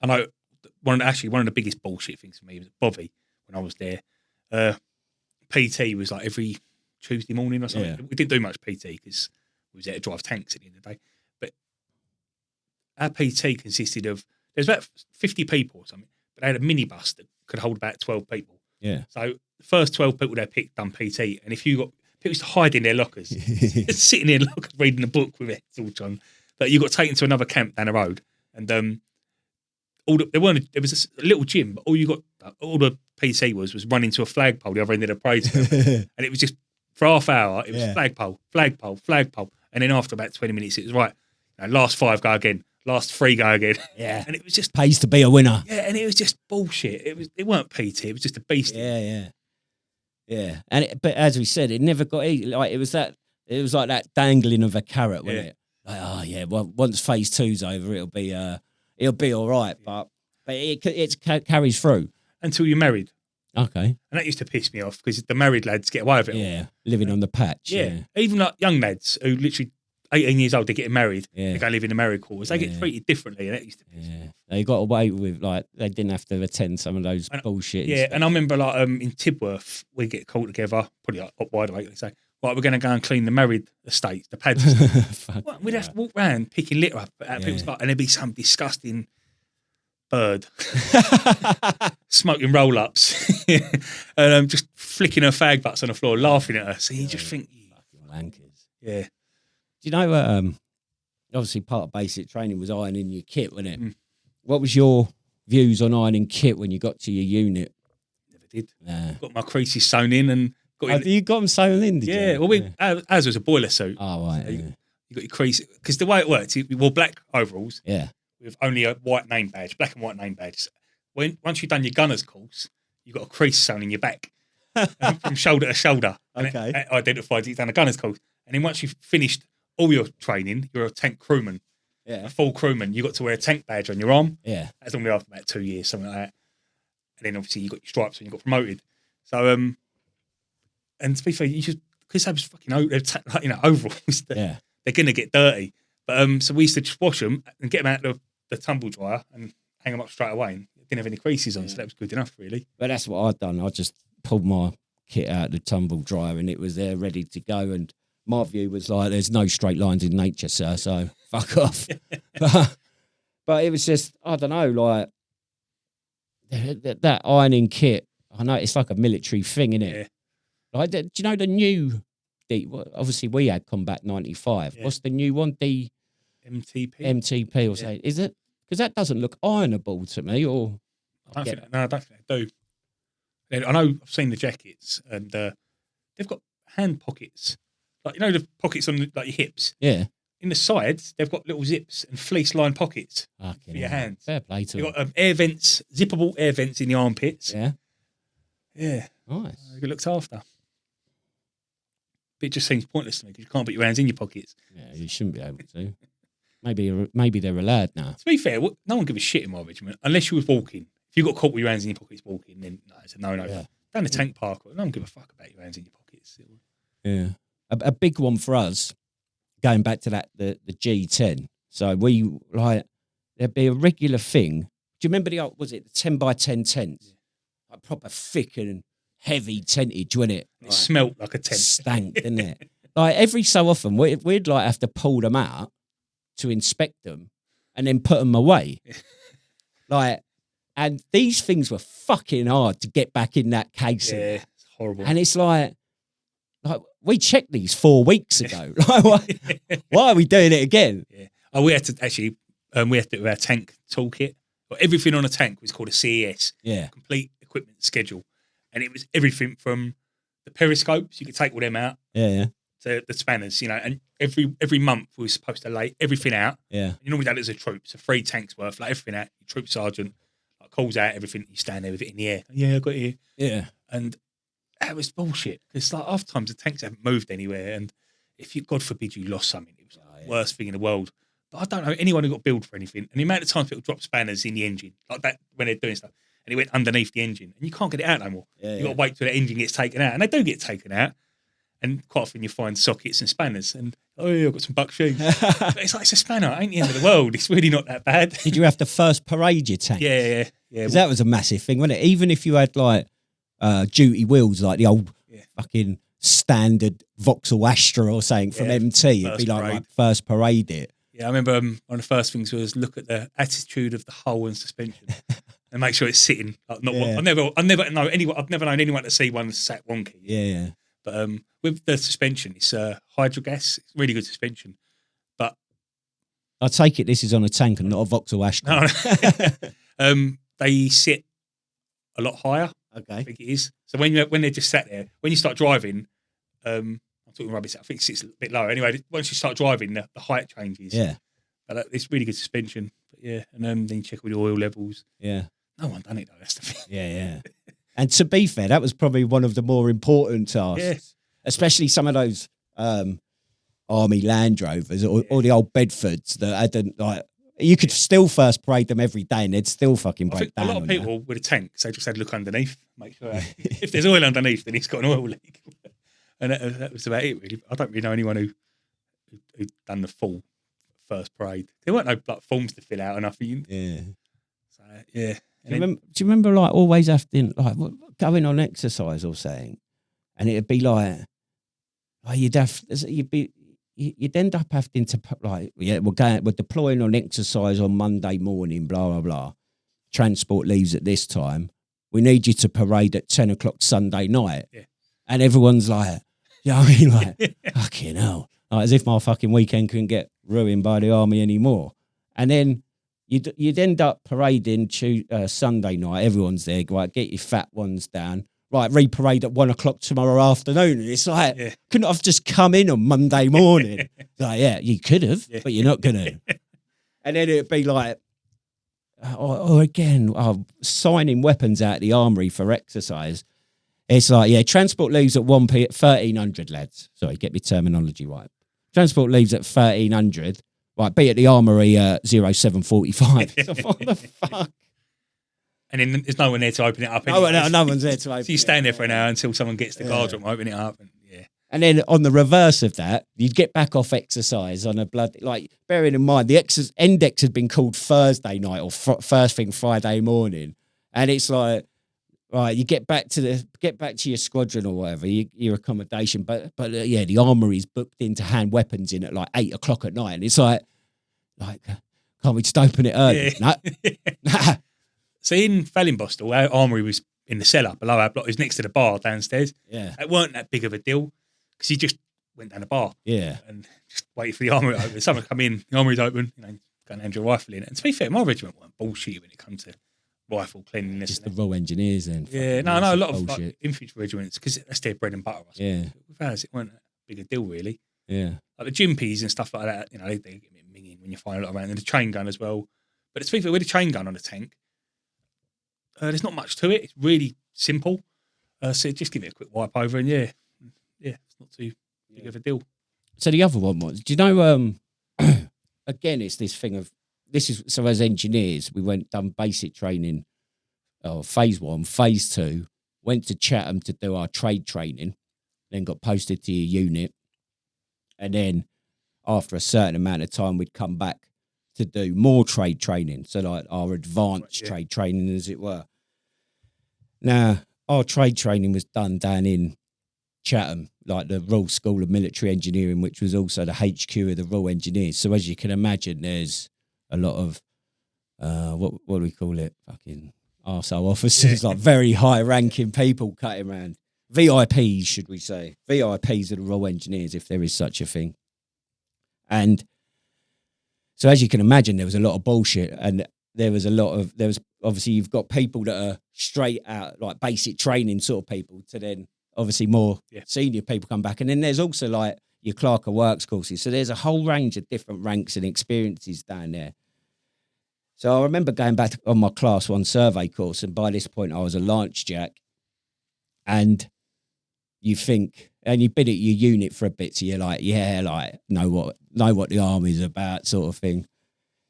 I know one of the biggest bullshit things for me was Bovey when I was there. PT was like every Tuesday morning or something. We didn't do much PT because we was there to drive tanks at the end of the day. But our PT consisted of, there's about 50 people or something, but they had a minibus that could hold about 12 people. Yeah. So the first 12 people they picked done PT, and if you got people used to hide in their lockers, sitting in lockers reading a book with it torch on. But you got taken to another camp down the road, and there was a little gym, but all the PT was running to a flagpole the other end of the parade, and it was just for half hour. It was flagpole, and then after about 20 minutes, it was right. Last 5 go again, last 3 go again. Yeah, and it was just pays to be a winner. Yeah, and it was just bullshit. It weren't PT. It was just a beast. Yeah. And but as we said, it never got like it was like that dangling of a carrot, wasn't it? Like, well, once phase 2's over, it'll be all right. But it carries through until you're married. Okay. And that used to piss me off because the married lads get away with it. Yeah, living on the patch. Yeah. Even like young lads who literally 18 years old, they're getting married. Yeah. They go live in the married quarters. They get treated differently, and that used to piss me off. They got away with, like, they didn't have to attend some of those bullshit. Yeah, and I remember like in Tidworth, we get called together, probably like up wide awake. They say, right, we're going to go and clean the married estates, the pads. We'd have to walk around picking litter up at people's and there'd be some disgusting bird smoking roll-ups and just flicking her fag butts on the floor, laughing at her. So you just think, fucking wankers. Yeah. Do you know? Obviously, part of basic training was ironing your kit, wasn't it? What was your views on ironing kit when you got to your unit? Never did. Got my creases sewn in and got. You got them sewn in? Did you? Well, ours was a boiler suit. Oh right. So you got your crease because the way it worked, we wore black overalls. Yeah. With only a white name badge, black and white name badge. Once you've done your gunner's course, you've got a crease sewn in your back from shoulder to shoulder. Okay. It identifies you've done a gunner's course. And then once you've finished all your training, you're a tank crewman. Yeah. A full crewman. You got to wear a tank badge on your arm. Yeah. That's normally after about 2 years, something like that. And then obviously you got your stripes when you got promoted. So, and to be fair, you just, because they was fucking overalls, they're going to get dirty. But so we used to just wash them and get them out of the tumble dryer and hang them up straight away, and didn't have any creases on, so that was good enough, really. But that's what I'd done. I just pulled my kit out of the tumble dryer and it was there ready to go. And my view was like, there's no straight lines in nature, sir, so fuck off. But it was just, I don't know, like that ironing kit, I know it's like a military thing, isn't it? Yeah. Like, do you know the new, obviously we had Combat 95. Yeah. What's the new one? MTP or something. Is it? Because that doesn't look ironable to me. Or I don't think they do. I know I've seen the jackets, and they've got hand pockets, like the pockets on like your hips. Yeah. In the sides, they've got little zips and fleece-lined pockets for your hands. Fair play to them. They've got air vents, zippable air vents in the armpits. Yeah. Yeah. Nice. It looks after. But it just seems pointless to me because you can't put your hands in your pockets. Yeah, you shouldn't be able to. Maybe they're allowed now. To be fair, no one gives a shit in my regiment unless you was walking. If you got caught with your hands in your pockets walking, then no, it's a no. Yeah. Down the tank park, no one give a fuck about your hands in your pockets. Yeah. A big one for us, going back to that, the G10. So we, like, there'd be a regular thing. Do you remember the 10 by 10 tents? Yeah. Like proper thick and heavy tentage, wasn't it? It smelt like a tent. Stank, didn't it? Like every so often, we'd like have to pull them out to inspect them and then put them away. Like, and these things were fucking hard to get back in that casing. Yeah, it's horrible. And it's like we checked these 4 weeks ago. Like, why are we doing it again? Yeah. Oh, we had to actually, we had to do our tank toolkit. Everything on a tank was called a CES. Yeah. Complete equipment schedule. And it was everything from the periscopes, you could take all them out. Yeah. To the spanners, and every month we were supposed to lay everything out. Yeah. You normally done it as a troop, so 3 tanks worth, like everything out. Your troop sergeant calls out everything, you stand there with it in the air. Yeah, I got it here. Yeah. And that was bullshit. Because like oftentimes the tanks haven't moved anywhere, and if you, God forbid, you lost something, it was like the worst thing in the world. But I don't know anyone who got billed for anything. And the amount of times people drop spanners in the engine like that when they're doing stuff, and it went underneath the engine, and you can't get it out no more. You got to wait till the engine gets taken out, and they do get taken out. And quite often you find sockets and spanners, and I've got some buck shoes. But it's like, it's a spanner, it ain't the end of the world. It's really not that bad. Did you have to first parade your tank? Yeah. Because that was a massive thing, wasn't it? Even if you had like duty wheels, like the old fucking standard Vauxhall Astra or something from MT, it'd be like first parade it. Yeah, I remember one of the first things was look at the attitude of the hull and suspension and make sure it's sitting. Like, I've never known anyone to see one sat wonky. Yeah. But with the suspension, it's hydrogas. It's really good suspension. But I take it this is on a tank and not a Vauxhall Astra. No. They sit a lot higher. Okay. I think it is. So when they're just sat there, when you start driving, I'm talking rubbish. I think it sits a bit lower. Anyway, once you start driving, the height changes. Yeah. But it's really good suspension. But yeah, and then you check all the oil levels. Yeah. No one done it though. That's the thing. Yeah. And to be fair, that was probably one of the more important tasks. Yes. Especially some of those Army Land Rovers or the old Bedfords that hadn't, like, you could still first parade them every day and they'd still fucking break down. A lot of people with a tank, so just had to look underneath, make sure if there's oil underneath, then it's got an oil leak. And that was about it, really. I don't really know anyone who done the full first parade. There weren't no like forms to fill out or nothing. Yeah. So yeah. Do you remember like always having like going on exercise or something, and it'd be like you'd end up having to put like we're deploying on exercise on Monday morning, blah blah blah. Transport leaves at this time. We need you to parade at 10 o'clock Sunday night, and everyone's like, you know what I mean, like fucking hell, like, as if my fucking weekend couldn't get ruined by the army anymore. And then you'd end up parading Sunday night. Everyone's there. Right, get your fat ones down. Right, re-parade at 1 o'clock tomorrow afternoon. And it's like, couldn't I've just come in on Monday morning? Like, yeah, you could have, but you're not going to. And then it'd be like, signing weapons out the armory for exercise. It's like, transport leaves at 1300, lads. Sorry, get my terminology right. Transport leaves at 1300. Right, be at the armory 0745. So what the fuck? And then there's no one there to open it up. No one's there to open it. So you stand there for an hour until someone gets the guard room, open it up. And then on the reverse of that, you'd get back off exercise on a like, bearing in mind, the index had been called Thursday night or first thing Friday morning. And it's like, right, you get back to your squadron or whatever, your accommodation. But the armory's booked in to hand weapons in at like 8 o'clock at night. And it's like, can't we just open it early? No. So in Fallinbostel, our armory was in the cellar below our block. It was next to the bar downstairs. Yeah. It weren't that big of a deal because you just went down the bar. Yeah. And just waited for the armory to open. Someone come in, the armory's open, go and hand your rifle in. And to be fair, my regiment weren't bullshit when it comes to rifle cleanliness. Just the Royal Engineers then. Yeah, no, a lot of like, infantry regiments, because that's their bread and butter. Yeah. With ours, it weren't that big a deal, really. Yeah. Like the Gymppies and stuff like that, they get a bit minging when you find a lot around. And the chain gun as well. But to be fair, with a chain gun on a tank, there's not much to it. It's really simple. So just give it a quick wipe over and it's not too big of a deal. So the other one was, do you know, again, it's this thing of, so as engineers, we done basic training, phase 1, phase 2, went to Chatham to do our trade training, then got posted to your unit. And then after a certain amount of time, we'd come back to do more trade training. So like our advanced trade training, as it were. Now, our trade training was done down in Chatham, like the Royal School of Military Engineering, which was also the HQ of the Royal Engineers. So as you can imagine, there's a lot of, what do we call it? Fucking arsehole officers, like very high-ranking people cutting around. VIPs, should we say. VIPs of the Royal Engineers, if there is such a thing. And so as you can imagine, there was a lot of bullshit, and there was obviously you've got people that are straight out, like basic training sort of people, to then obviously more senior people come back. And then there's also like your clerk of works courses. So there's a whole range of different ranks and experiences down there. So I remember going back on my class 1 survey course, and by this point I was a Lance Jack. And you think, and you've been at your unit for a bit, so you're like, yeah, like know what the army's about, sort of thing.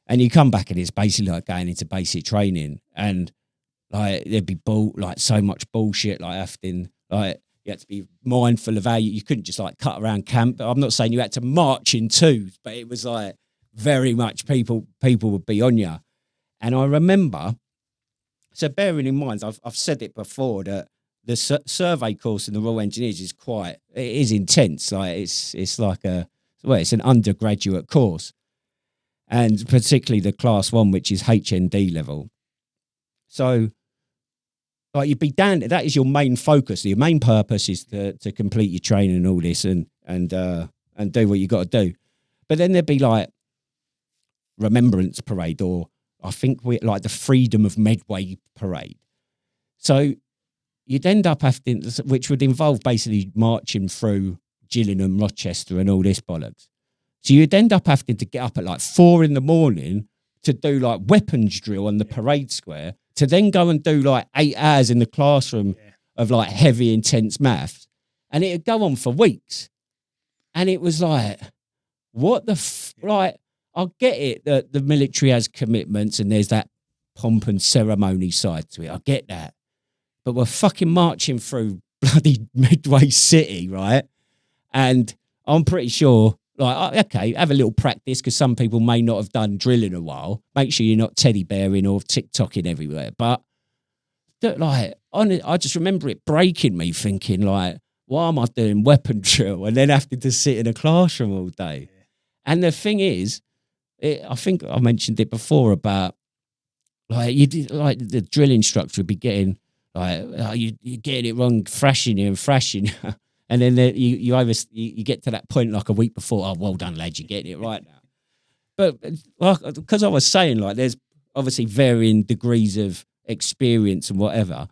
And you come back and it's basically like going into basic training, and like there'd be so much bullshit, like having like you had to be mindful of how you couldn't just like cut around camp. I'm not saying you had to march in twos, but it was like very much people would be on you. And I remember, so bearing in mind, I've said it before that the survey course in the Royal Engineers it is intense. Like it's like it's an undergraduate course, and particularly the class 1, which is HND level. So like you'd be down, that is your main focus. Your main purpose is to complete your training and all this and do what you got to do. But then there'd be like Remembrance Parade, or I think we like the Freedom of Medway Parade. So you'd end up having, which would involve basically marching through Gillingham, Rochester and all this bollocks. So you'd end up having to get up at like 4 a.m. to do like weapons drill on the parade square, to then go and do like 8 hours in the classroom of like heavy, intense maths. And it'd go on for weeks. And it was like, what the like, I get it that the military has commitments and there's that pomp and ceremony side to it. I get that. But we're fucking marching through bloody Medway City, right? And I'm pretty sure, like, okay, have a little practice, because some people may not have done drill in a while. Make sure you're not teddy bearing or TikToking everywhere. But, like, I just remember it breaking me, thinking, like, why am I doing weapon drill and then having to sit in a classroom all day? Yeah. And the thing is, I think I mentioned it before about, like, the drill instructor would be getting, like, you're getting it wrong, thrashing you. And then you get to that point like a week before, oh, well done, lad, you're getting it right now. But because I was saying, like, there's obviously varying degrees of experience and whatever.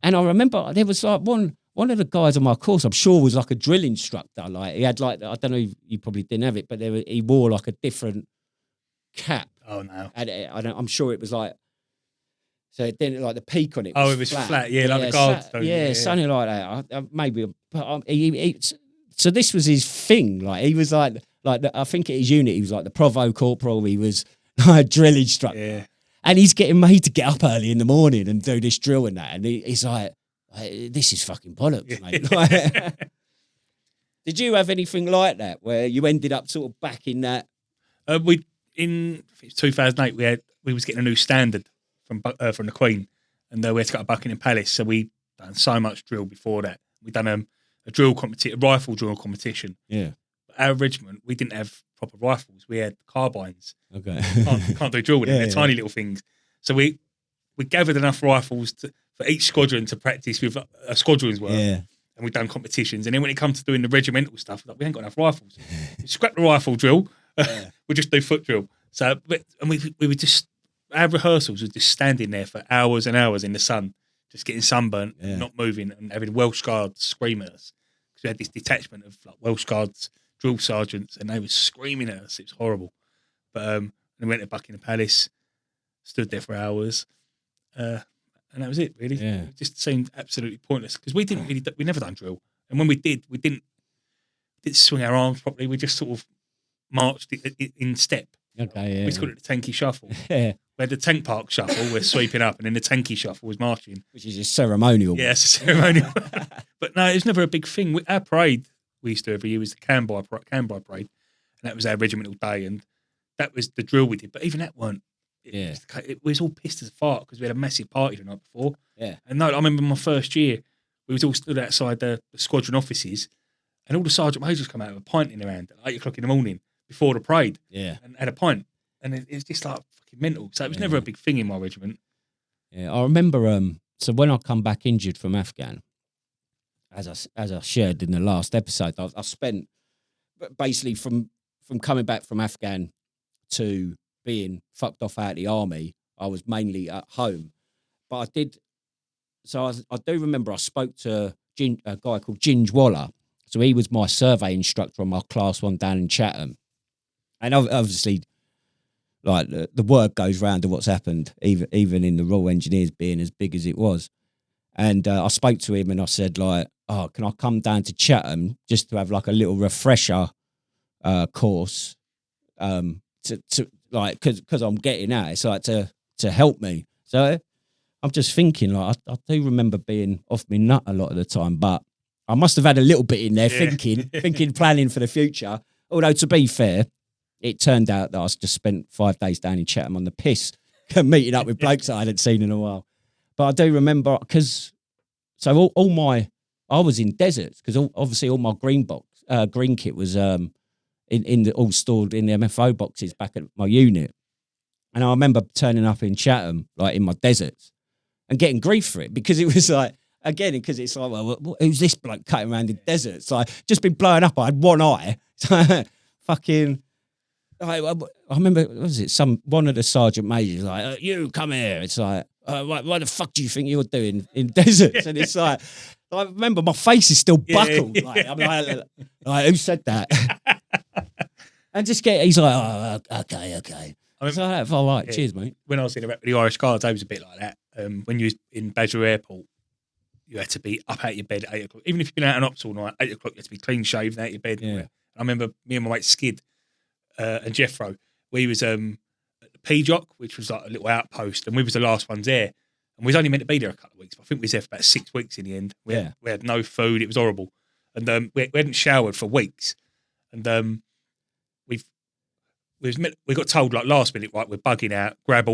And I remember there was like one of the guys on my course, I'm sure was like a drill instructor. Like he had like, I don't know, you probably didn't have it, but he wore like a different cap. Oh, no. And I'm sure it was like, so it didn't like the peak on it. It was flat. Yeah, like the guards. Something like that. Maybe. So this was his thing. Like he was like I think at his unit he was like the provo corporal. He was like a drill instructor. Yeah. And he's getting made to get up early in the morning and do this drill and that. And he's like, this is fucking bollocks, mate. Like, did you have anything like that where you ended up sort of back in that? In 2008 we was getting a new standard from the Queen, and we had to go to Buckingham Palace. So we done so much drill before that. We done a rifle drill competition. Yeah. But our regiment, we didn't have proper rifles. We had carbines. Okay. Can't do drill with them. They're tiny little things. So we gathered enough rifles for each squadron to practice with a squadron's work. Yeah. And we done competitions. And then when it comes to doing the regimental stuff, like, we ain't got enough rifles. We scrap the rifle drill. We just do foot drill. So, we would just, our rehearsals were just standing there for hours and hours in the sun, just getting sunburnt, not moving, and having Welsh Guards scream at us. Because we had this detachment of like Welsh Guards drill sergeants, and they were screaming at us. It was horrible. But we went to Buckingham Palace, stood there for hours, and that was it. Really, it just seemed absolutely pointless because we never done drill, and when we didn't swing our arms properly. We just sort of marched in step. Okay, yeah. We just called it the tanky shuffle. Yeah. We had the tank park shuffle, we're sweeping up, and then the tanky shuffle was marching. Which is a ceremonial. Yeah, it's a ceremonial. But no, it was never a big thing. Our parade we used to do every year was the Canberra Parade, and that was our regimental day, and that was the drill we did. But even that weren't. It was all pissed as a fart because we had a massive party the night before. Yeah. And no, I remember my first year, we was all stood outside the squadron offices, and all the sergeant majors come out with a pint in their hand at 8 o'clock in the morning before the parade. Yeah. And had a pint. And it's just like fucking mental. So it was never a big thing in my regiment. Yeah, I remember. So when I come back injured from Afghan, as I shared in the last episode, I spent basically from coming back from Afghan to being fucked off out of the army, I was mainly at home. But I did. So I do remember I spoke to a guy called Ginge Waller. So he was my survey instructor on my class 1 down in Chatham, and obviously, like the word goes round of what's happened, even in the Royal Engineers being as big as it was. And I spoke to him and I said, like, oh, can I come down to Chatham just to have like a little refresher course to like, because I'm getting out. It's like to help me. So I'm just thinking, like, I do remember being off my nut a lot of the time, but I must have had a little bit in there thinking, planning for the future. Although, to be fair, it turned out that I just spent 5 days down in Chatham on the piss, meeting up with blokes that I hadn't seen in a while. But I do remember, because, so I was in deserts, because obviously all my green kit was all stored in the MFO boxes back at my unit. And I remember turning up in Chatham, like in my deserts, and getting grief for it, because it was like, again, because it's like, well, who's this bloke cutting around in deserts? Like, just been blowing up. I had one eye. Fucking, I remember, what was it? One of the sergeant majors like, you come here. It's like, what the fuck do you think you're doing in deserts? And it's like, I remember my face is still buckled. Like, I'm like, who said that? And he's like, oh, okay. I mean, so like, all right, cheers, mate. When I was in the Irish Guards, I was a bit like that. When you was in Badger Airport, you had to be up out your bed at 8 o'clock. Even if you've been out on ops all night, 8 o'clock, you had to be clean shaven out your bed. Yeah. I remember me and my mate Skid and Jeffro, we was at the P-Jock, which was like a little outpost, and we was the last ones there. And we was only meant to be there a couple of weeks, but I think we was there for about 6 weeks in the end. We had no food. It was horrible. And we hadn't showered for weeks. And we got told like last minute, right, we're bugging out, grab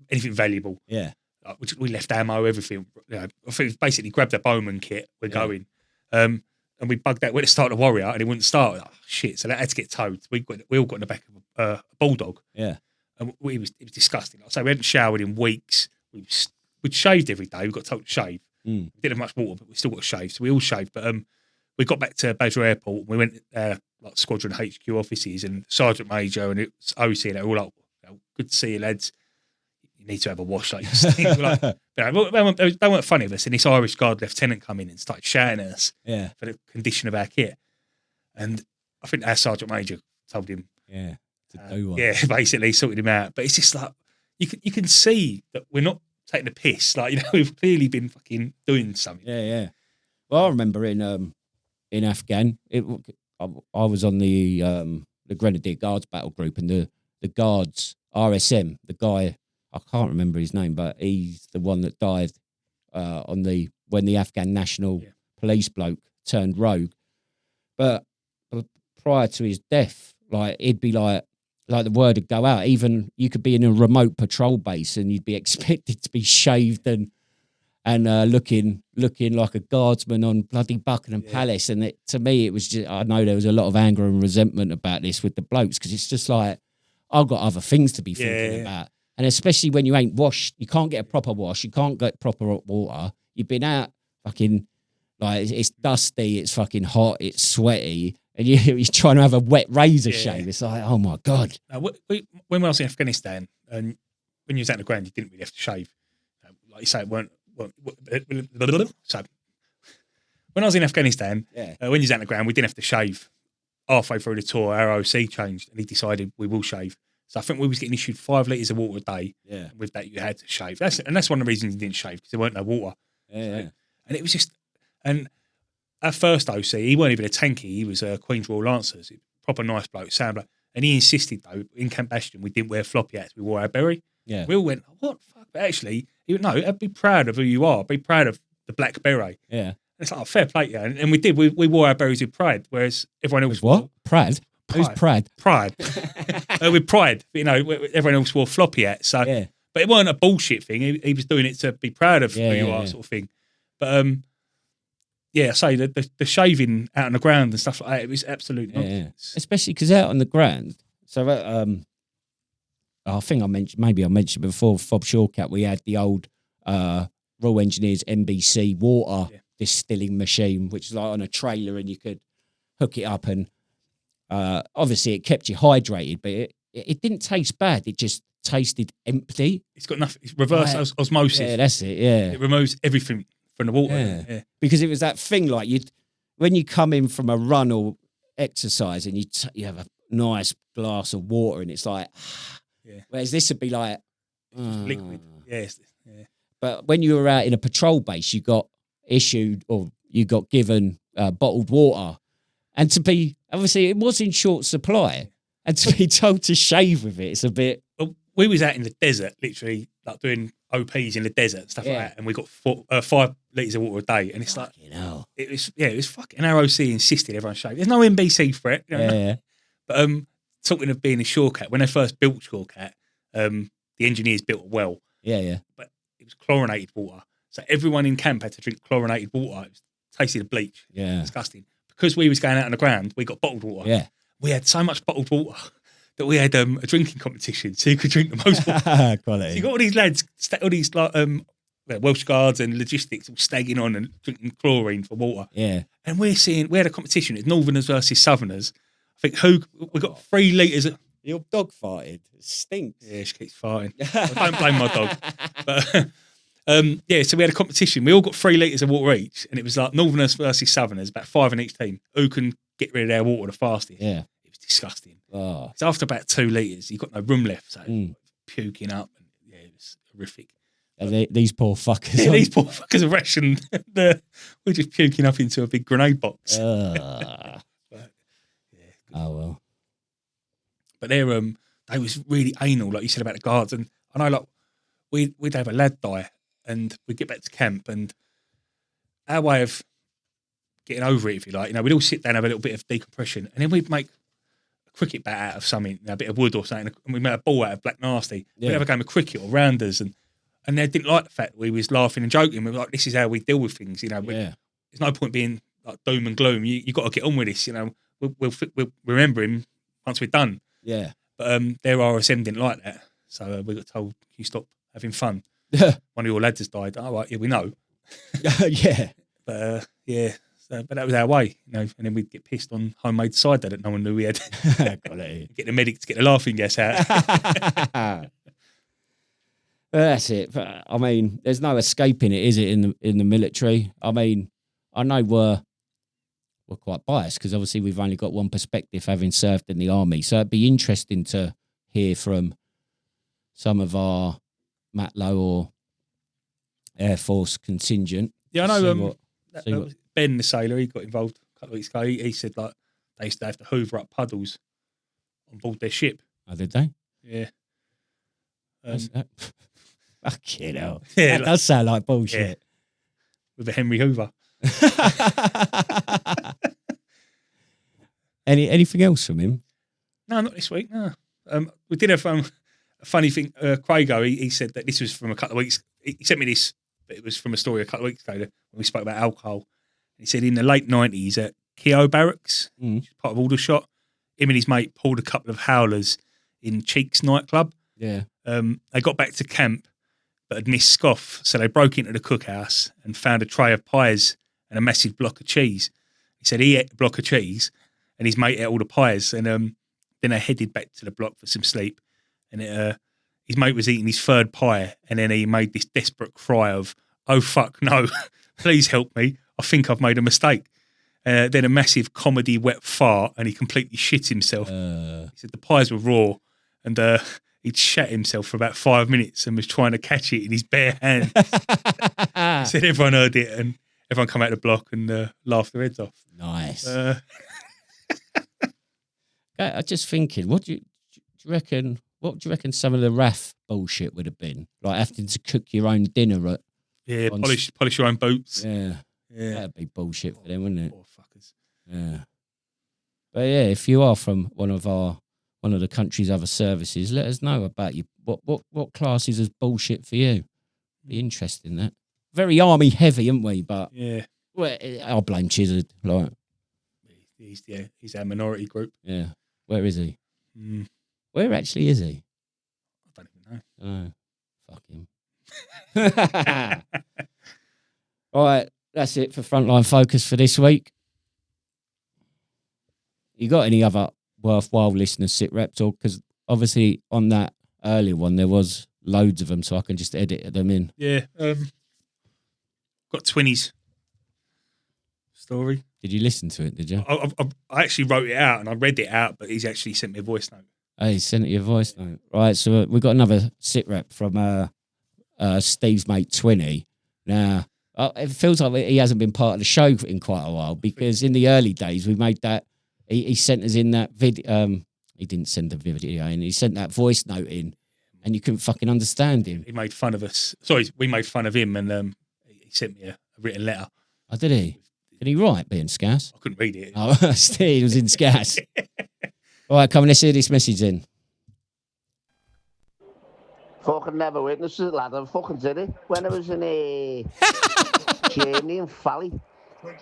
anything valuable. Yeah. Which we left ammo, everything. You know, I think basically grabbed the Bowman kit. We're going, and we bugged out. Went to start the Warrior, and it wouldn't start. Oh, shit! So that had to get towed. We all got in the back of a bulldog. Yeah, and it was disgusting. So we hadn't showered in weeks. We'd shaved every day. We got told to shave. We didn't have much water, but we still got to shave. So we all shaved. But we got back to Badger Airport. And we went like Squadron HQ offices, and Sergeant Major and it's OC, and they're all like, "Good to see you, lads. You need to have a wash, like you stink." Like, they weren't funny of us. And this Irish Guard lieutenant come in and started shouting at us for the condition of our kit. And I think our Sergeant Major told him, to do one. Yeah, basically sorted him out. But it's just like you can see that we're not taking the piss. Like, we've clearly been fucking doing something. Yeah. Well, I remember in Afghan, I was on the Grenadier Guards battle group, and the guards RSM, the guy, I can't remember his name, but he's the one that died when the Afghan National Police bloke turned rogue. But prior to his death, like, he'd be like the word would go out. Even you could be in a remote patrol base and you'd be expected to be shaved and looking like a guardsman on bloody Buckingham Palace. And to me, it was just, I know there was a lot of anger and resentment about this with the blokes, because it's just like, I've got other things to be thinking about. And especially when you ain't washed, you can't get a proper wash, you can't get proper water. You've been out fucking, like, it's dusty, it's fucking hot, it's sweaty, and you're trying to have a wet razor shave. It's like, oh my God. When I was in Afghanistan, and when you was out on the ground, you didn't really have to shave. Like you say, it weren't. So when I was in Afghanistan, when you was out on the ground, we didn't have to shave. Halfway through the tour, our OC changed, and he decided we will shave. So I think we was getting issued 5 litres of water a day. Yeah. And with that, you had to shave. That's one of the reasons you didn't shave, because there weren't no water. Yeah. And it was just, and our first OC, he weren't even a tanky. He was a Queen's Royal Lancers, proper nice bloke, sound bloke. And he insisted, though, in Camp Bastion, we didn't wear floppy hats. We wore our beret. Yeah. We all went, what the fuck? But actually, he went, no, be proud of who you are. Be proud of the black beret. Yeah. And it's like, fair play, yeah. And we did. We wore our berets with pride, whereas everyone else... What? Pride? Who's pride? Pride. With pride. Everyone else wore floppy hats. So, but it wasn't a bullshit thing. He was doing it to be proud of who you are, sort of thing. But, I say the shaving out on the ground and stuff like that, it was absolute nonsense. Especially because out on the ground, so I think I mentioned before, Fob Shawcat, we had the old Royal Engineers NBC water distilling machine, which is like on a trailer, and you could hook it up, and obviously it kept you hydrated, but it didn't taste bad. It just tasted empty. It's got nothing. It's reverse osmosis. Yeah, that's it. Yeah, it removes everything from the water. Yeah. Because it was that thing, like, when you come in from a run or exercise and you have a nice glass of water, and it's like, whereas this would be like liquid. Yes. Yeah. But when you were out in a patrol base, you got issued, or you got given bottled water. And to be, obviously, it was in short supply. And to be told to shave with it, it's a bit... Well, we was out in the desert, literally, like doing OPs in the desert, stuff like that. And we got 5 litres of water a day. And it's it was fucking ROC insisted everyone shave. There's no NBC for it. You know? Yeah. But talking of being a Shorecat, when they first built Shorecat, the engineers built a well. Yeah. But it was chlorinated water. So everyone in camp had to drink chlorinated water. It was tasted of bleach. Yeah. Disgusting. Because we was going out on the ground, we got bottled water. Yeah. We had so much bottled water that we had a drinking competition, so you could drink the most water. Quality. So you got all these lads, all these like Welsh guards and logistics all stagging on and drinking chlorine for water. Yeah. And we had a competition. It's Northerners versus Southerners. I think we got 3 litres. Your dog farted. It stinks. Yeah, she keeps farting. I don't blame my dog. But so we had a competition. We all got 3 litres of water each, and it was like Northerners versus Southerners, about 5 in each team. Who can get rid of their water the fastest? Yeah. It was disgusting. Oh. So after about 2 litres, you got no room left, so puking up. And, it was horrific. These poor fuckers. Yeah, these poor fuckers are rationed. We're just puking up into a big grenade box. Oh, well. But they was really anal, like you said about the guards. And I know, like, we'd have a lad die, and we'd get back to camp, and our way of getting over it, if you like, we'd all sit down, have a little bit of decompression, and then we'd make a cricket bat out of something, a bit of wood or something, and we'd make a ball out of black nasty. Yeah. We'd have a game of cricket or rounders, and they didn't like the fact that we was laughing and joking. We were like, this is how we deal with things, There's no point being like doom and gloom. You got to get on with this, We'll remember him once we're done. Yeah. But their RSM didn't like that, so we got told, "Can you stop having fun?" One of your lads has died. Oh, right, yeah, we know. Yeah. But but that was our way, and then we'd get pissed on homemade cider that no one knew we had. Get the medic to get the laughing gas out. That's it. But, I mean, there's no escaping it, is it? In the military. I mean, I know we're quite biased because obviously we've only got one perspective, having served in the army. So it'd be interesting to hear from some of our Matlow or Air Force contingent. Yeah, I know. Ben, the sailor, he got involved a couple of weeks ago. He said like they used to have to hoover up puddles on board their ship. Oh, did they? Yeah. Fucking hell. Yeah, that does sound like bullshit. Yeah. With a Henry Hoover. Anything else from him? No, not this week. No. We did have a funny thing. Craigo, he said that this was from a couple of weeks. He sent me this, but it was from a story a couple of weeks ago when we spoke about alcohol. He said in the late 90s at Keogh Barracks, which is part of Aldershot, him and his mate pulled a couple of howlers in Cheeks nightclub. Yeah. They got back to camp, but had missed scoff, so they broke into the cookhouse and found a tray of pies and a massive block of cheese. He said he ate the block of cheese, and his mate ate all the pies, and then they headed back to the block for some sleep. And his mate was eating his 3rd pie, and then he made this desperate cry of, "Oh fuck no, please help me, I think I've made a mistake." Then a massive comedy wet fart, and he completely shit himself. He said the pies were raw, and he'd shat himself for about 5 minutes and was trying to catch it in his bare hands. He said everyone heard it, and everyone come out of the block and laughed their heads off. Nice. I'm just thinking, what do you reckon? What do you reckon some of the RAF bullshit would have been? Like having to cook your own dinner Polish your own boots. Yeah. That'd be bullshit for them, wouldn't it? Poor fuckers. Yeah. But yeah, if you are from one of the country's other services, let us know about you. What classes as bullshit for you? Be interesting that. Very army heavy, aren't we? But yeah, well, I'll blame Chizzard. Like he's our minority group. Yeah. Where is he? Where actually is he? I don't even know. Oh, fuck him. All right, that's it for Frontline Focus for this week. You got any other worthwhile listeners sit reps? Or because obviously on that earlier one there was loads of them, so I can just edit them in. Yeah. Got Twinny's story. Did you listen to it? Did you? I actually wrote it out and I read it out, but he's actually sent me a voice note. Oh, he sent you a voice note. Right, so we've got another sit rep from Steve's mate Twinny. Now, It feels like he hasn't been part of the show in quite a while, because in the early days we made that. He sent us in that video. He didn't send the video in. He sent that voice note in, and you couldn't fucking understand him. He made fun of us. Sorry, we made fun of him, and he sent me a written letter. Oh, did he? Did he write being scarce? I couldn't read it. Oh, Steve was in scarce. All right, come on, let's hear this message in. Fucking never witnessed it, lad. I fucking did it. When I was in Germany in Valley,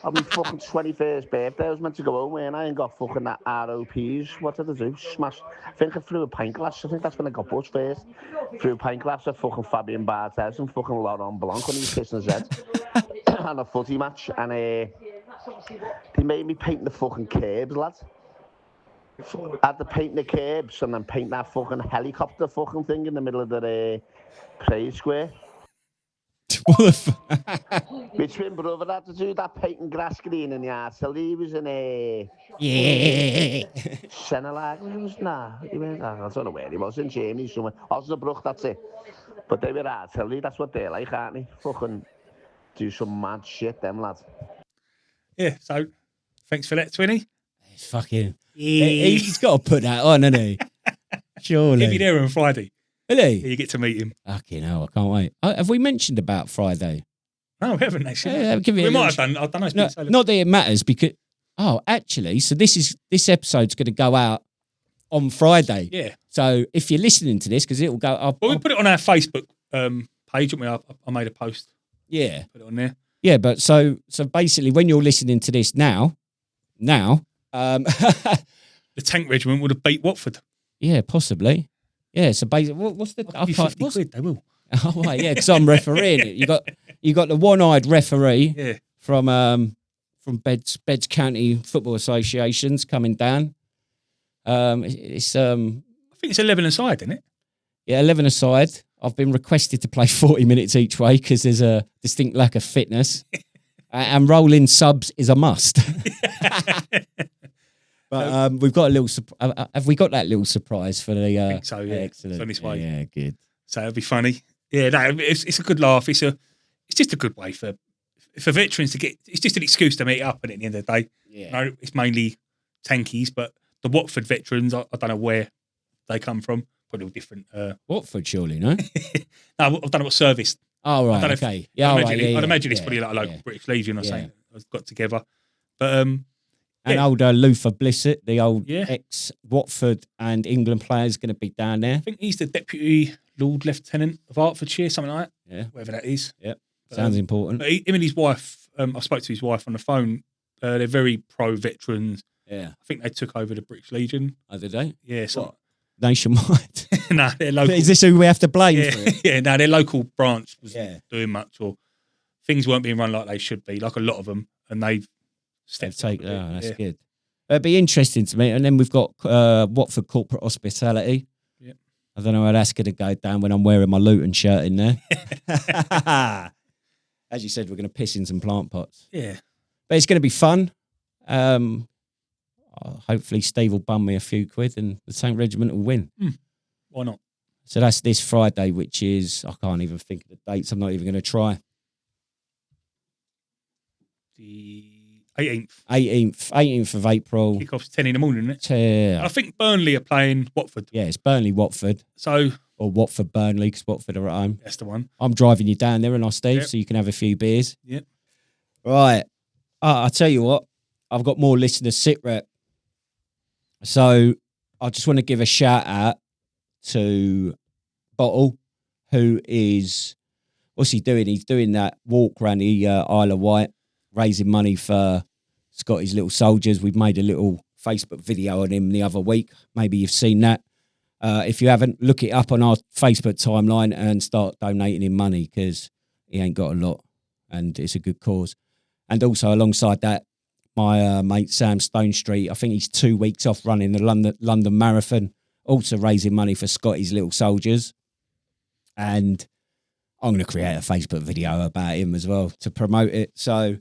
on my fucking 21st birthday, I was meant to go home and I ain't got fucking that ROPs. What did I do? Smash. I think I threw a pint glass. I think that's when I got buzzed first. Threw a pint glass at fucking Fabian Barthez and fucking Laurent Blanc when he was kissing his head. And a footy match. And they made me paint the fucking curbs, lad. I had to paint the curbs and then paint that fucking helicopter fucking thing in the middle of the parade square. What the fuck? My twin brother had to do that painting grass green in the artillery. He was in Senegal. He went, I don't know where he was, in Germany somewhere. Osnabrück, that's it. But they were artillery, that's what they're like, aren't they? Fucking do some mad shit, them lads. Yeah, so thanks for that, Twinny. It's fucking... He's got to put that on, hasn't he? Surely. He'll be there on Friday. Really? Yeah, you get to meet him. Fucking hell, I can't wait. Have we mentioned about Friday? No, we haven't actually. Yeah, we might have done. I don't know. No, not that it matters, because... Oh, actually, so this episode's going to go out on Friday. Yeah. So if you're listening to this, because it will go... we put it on our Facebook page, didn't we? I made a post. Yeah. Put it on there. Yeah, but so basically when you're listening to this now... the Tank Regiment would have beat Watford. Yeah, possibly. Yeah, so basically, what's the... I'll give you 50 quid, they will. Oh, right, yeah, because I'm refereeing it. You got the one-eyed referee from Beds County Football Associations coming down. It's I think it's 11 aside, isn't it? Yeah, 11 aside. I've been requested to play 40 minutes each way because there's a distinct lack of fitness. And rolling subs is a must. But we've got a little... have we got that little surprise for the... I think so, yeah. Excellent. It's on its way. Yeah, good. So it'll be funny. Yeah, no, it's a good laugh. It's just a good way for veterans to get... It's just an excuse to meet up at the end of the day. Yeah. No, it's mainly tankies, but the Watford veterans, I don't know where they come from. Probably all different. Watford, surely, no? No, I don't know what service. Oh, right, I don't know okay. I'd imagine it's probably like a local British Legion or something that's got together. But... And old Luther Blissett, the old ex-Watford and England player, is going to be down there. I think he's the Deputy Lord Lieutenant of Hertfordshire, something like that. Yeah. Whatever that is. Yep. Sounds important. But him and his wife, I spoke to his wife on the phone. They're very pro-veterans. Yeah. I think they took over the British Legion. Oh, did they? Yeah. So nationwide? No, they're local. Is this who we have to blame for it? Yeah, no, their local branch wasn't doing much, or things weren't being run like they should be, like a lot of them, and they've stepped up. That's good. It'd be interesting to me. And then we've got Watford Corporate Hospitality. Yep. I don't know how that's going to go down when I'm wearing my Luton shirt in there. As you said, we're going to piss in some plant pots. Yeah. But it's going to be fun. Hopefully Steve will bum me a few quid and the Tank Regiment will win. Why not? So that's this Friday, which is... I can't even think of the dates. I'm not even going to try. The 18th. 18th of April. Kick-off's 10 in the morning, isn't it? I think Burnley are playing Watford. Yeah, it's Burnley-Watford. So... Or Watford-Burnley, because Watford are at home. That's the one. I'm driving you down there, and I, Steve, so you can have a few beers. Yep. Right. I'll tell you what. I've got more listeners sit rep. So I just want to give a shout out to Bottle, who is... What's he doing? He's doing that walk around the Isle of Wight, raising money for Scotty's little soldiers. We've made a little Facebook video on him the other week. Maybe you've seen that. If you haven't, look it up on our Facebook timeline and start donating him money, because he ain't got a lot and it's a good cause. And also alongside that, my mate Sam Stonestreet, I think he's 2 weeks off running the London Marathon, also raising money for Scotty's little soldiers. And I'm going to create a Facebook video about him as well to promote it. So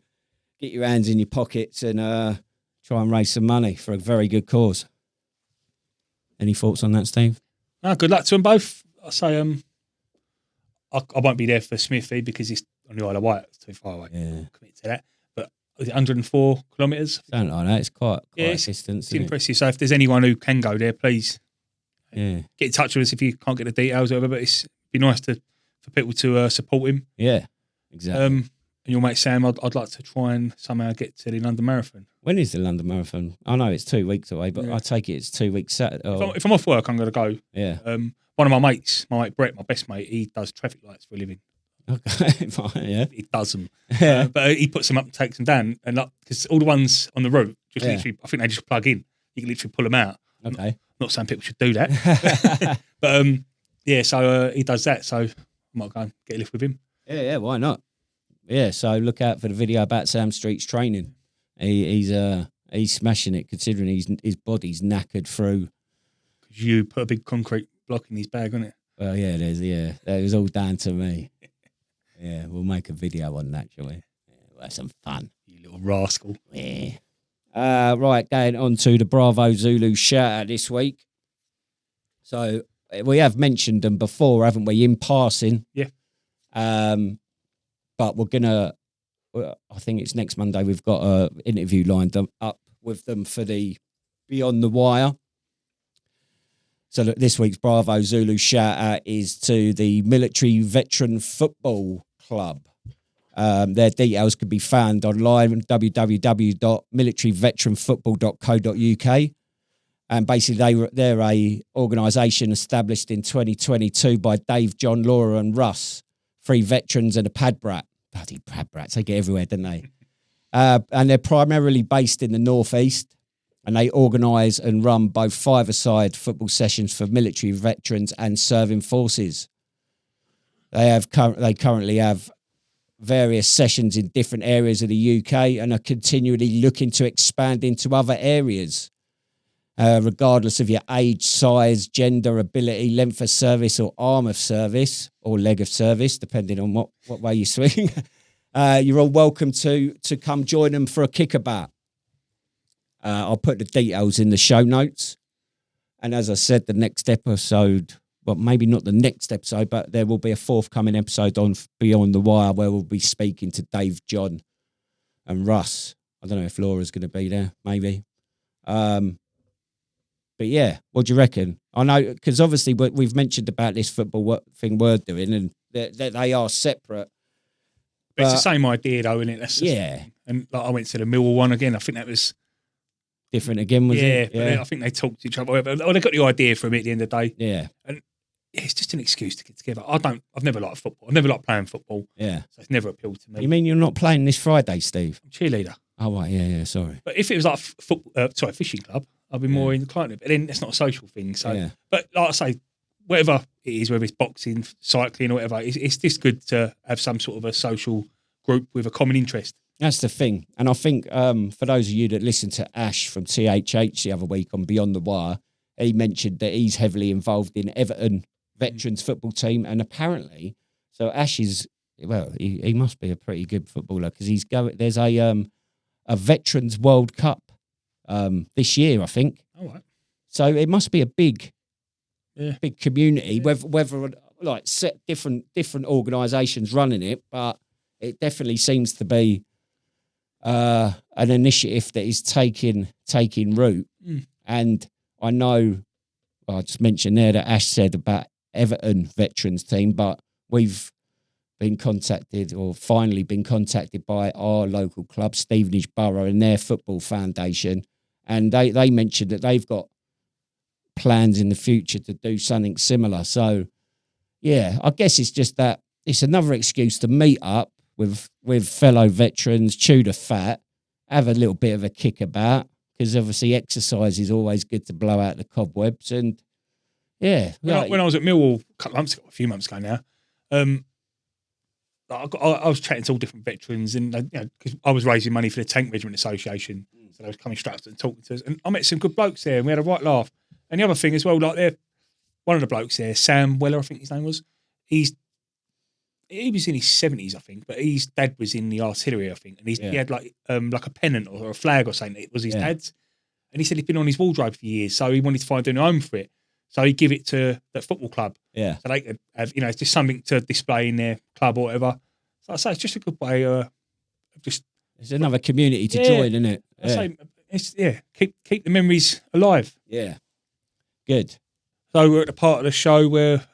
get your hands in your pockets and try and raise some money for a very good cause. Any thoughts on that, Steve? No, good luck to them both. I say I won't be there for Smithy because he's on the Isle of Wight. It's too far away. Yeah. Commit to that. But was it 104 kilometres? Something like that. It's quite a distance. It's impressive. So if there's anyone who can go there, please get in touch with us if you can't get the details or whatever. But it'd be nice for people to support him. Yeah, exactly. And your mate Sam, I'd like to try and somehow get to the London Marathon. When is the London Marathon? I know it's 2 weeks away, but I take it it's 2 weeks Saturday. If I'm off work, I'm going to go. Yeah. One of my mates, my mate Brett, my best mate, he does traffic lights for a living. Okay, fine, yeah. He does them. Yeah. But he puts them up and takes them down. And because all the ones on the route, just literally, I think they just plug in. You can literally pull them out. Okay. Not saying people should do that. But so he does that. So I might go and get a lift with him. Yeah, why not? Yeah, so look out for the video about Sam Street's training. He's smashing it, considering his body's knackered through. Because you put a big concrete block in his bag, wasn't it? Well, that was all down to me. Yeah, we'll make a video on that, shall we? Yeah, we'll have some fun. You little rascal. Yeah. Right, going on to the Bravo Zulu shout out this week. So we have mentioned them before, haven't we, in passing? Yeah. But we're gonna. I think it's next Monday. We've got an interview lined up with them for the Beyond the Wire. So look, this week's Bravo Zulu shout out is to the Military Veteran Football Club. Their details can be found online at www.militaryveteranfootball.co.uk. And basically, they're a organisation established in 2022 by Dave, John, Laura and Russ, 3 veterans and a pad brat. Bloody pad brats, they get everywhere, don't they? And they're primarily based in the Northeast, and they organise and run both five-a-side football sessions for military veterans and serving forces. They currently have various sessions in different areas of the UK and are continually looking to expand into other areas, regardless of your age, size, gender, ability, length of service or arm of service or leg of service, depending on what way you swing. You're all welcome to come join them for a kickabout. I'll put the details in the show notes. And as I said, the next episode, well, maybe not the next episode, but there will be a forthcoming episode on Beyond the Wire where we'll be speaking to Dave, John and Russ. I don't know if Laura's going to be there, maybe. But yeah, what do you reckon? I know, because obviously we've mentioned about this football thing we're doing, and they are separate. But it's the same idea, though, isn't it? Yeah. And like, I went to the Millwall one again. I think that was different again, was it? Yeah, but I think they talked to each other. Or they got the idea from it at the end of the day. Yeah. And it's just an excuse to get together. I've never liked football. I've never liked playing football. Yeah. So it's never appealed to me. You mean you're not playing this Friday, Steve? I'm cheerleader. Oh, right. Yeah, sorry. But if it was like a fishing club, I'd be more inclined to it. But then it's not a social thing. So, But like I say, whatever it is, whether it's boxing, cycling or whatever, it's just good to have some sort of a social group with a common interest. That's the thing. And I think for those of you that listened to Ash from THH the other week on Beyond the Wire, he mentioned that he's heavily involved in Everton veterans football team. And apparently, so Ash is, well, he must be a pretty good footballer because there's a Veterans World Cup this year, I think. All right. So it must be a big community, whether like set different organisations running it, but it definitely seems to be an initiative that is taking root. And I know, I just mentioned there that Ash said about Everton veterans team, but we've been contacted or finally been contacted by our local club, Stevenage Borough, and their football foundation. And they mentioned that they've got plans in the future to do something similar. So, yeah, I guess it's just that it's another excuse to meet up with fellow veterans, chew the fat, have a little bit of a kickabout, because obviously exercise is always good to blow out the cobwebs. And, yeah. When I was at Millwall a few months ago now, I was chatting to all different veterans, and because I was raising money for the Tank Regiment Association, so they was coming straight up and talking to us, and I met some good blokes there, and we had a right laugh. And the other thing as well, like one of the blokes there, Sam Weller, I think his name was, he was in his 70s, I think, but his dad was in the artillery, I think, and he had like a pennant or a flag or something. It was his dad's, and he said he'd been on his wardrobe for years, so he wanted to find a new home for it. So he'd give it to that football club. Yeah. So they could have, it's just something to display in their club or whatever. So I say it's just a good way of just. It's another community to join, isn't it? I say it's keep the memories alive. Yeah. Good. So we're at the part of the show where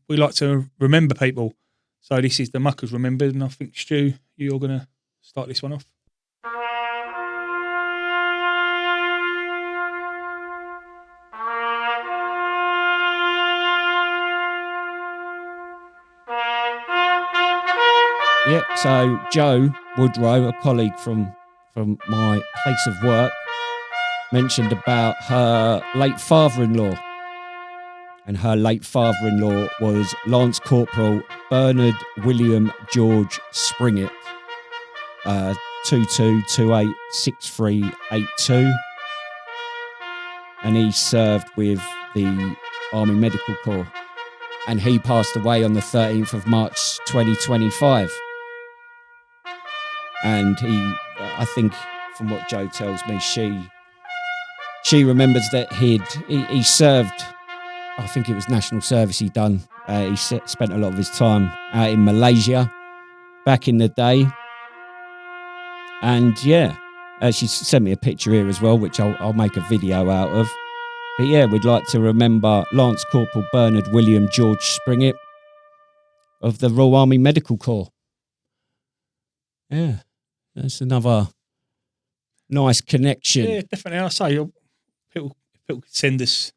we like to remember people. So this is the Muckers Remembered, and I think, Stu, you're going to start this one off. Yeah, so Jo Woodrow, a colleague from my place of work, mentioned about her late father-in-law. And her late father-in-law was Lance Corporal Bernard William George Springett, 22286382. And he served with the Army Medical Corps. And he passed away on the 13th of March 2025. And he, I think, from what Jo tells me, she remembers that he served. I think it was national service he done. He spent a lot of his time out in Malaysia back in the day. And yeah, she sent me a picture here as well, which I'll make a video out of. But yeah, we'd like to remember Lance Corporal Bernard William George Springett of the Royal Army Medical Corps. Yeah, that's another nice connection. Yeah, definitely. I say people could send us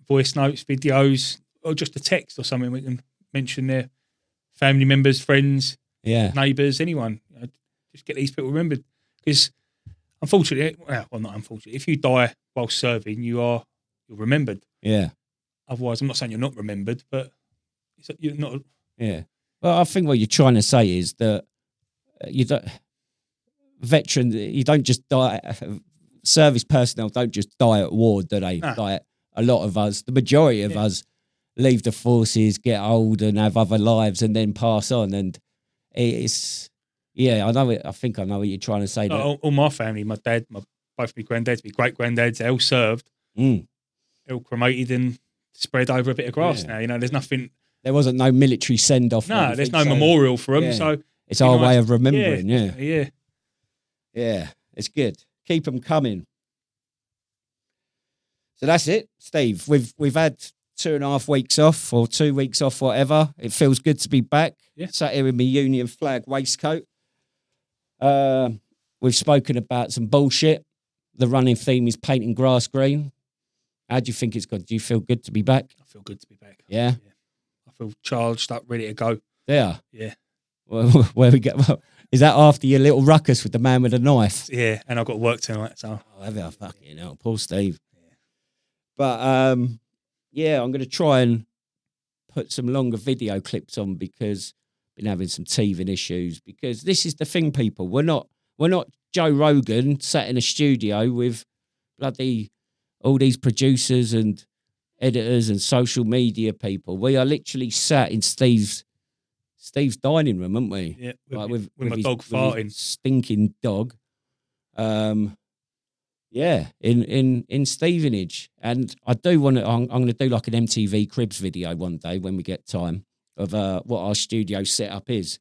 voice notes, videos, or just a text or something. We can mention their family members, friends, neighbours, anyone. Just get these people remembered. Because unfortunately, well, not unfortunately, if you die while serving, you're remembered. Yeah. Otherwise, I'm not saying you're not remembered, but you're not. Yeah. Well, I think what you're trying to say is that you don't just die. Service personnel don't just die at war, do they? No. Like a lot of us, the majority of us, leave the forces, get old, and have other lives, and then pass on. And it's I know it. I think I know what you're trying to say. All my family, my dad, both my granddads, my great granddads, they all served. They all cremated and spread over a bit of grass now. You know, there's nothing. There wasn't no military send off. No, there's no memorial for them. So it's our way of remembering. Yeah. It's good. Keep them coming. So that's it, Steve. We've had 2.5 weeks off, or 2 weeks off, whatever. It feels good to be back. Yeah. Sat here in my Union flag waistcoat. We've spoken about some bullshit. The running theme is painting grass green. How do you think it's gone? Do you feel good to be back? I feel good to be back. Yeah. I feel charged up, ready to go. Yeah. Yeah. Well, where we go? Is that after your little ruckus with the man with a knife? Yeah, and I've got work tonight, so. Oh, have you? Fucking hell, poor Steve. Yeah. But I'm going to try and put some longer video clips on, because I've been having some teething issues. Because this is the thing, people. We're not Joe Rogan sat in a studio with bloody all these producers and editors and social media people. We are literally sat in Steve's dining room, aren't we? Yeah, with my his, dog farting. his stinking dog. In Stevenage. And I do want to. I'm going to do like an MTV Cribs video one day when we get time of what our studio setup is.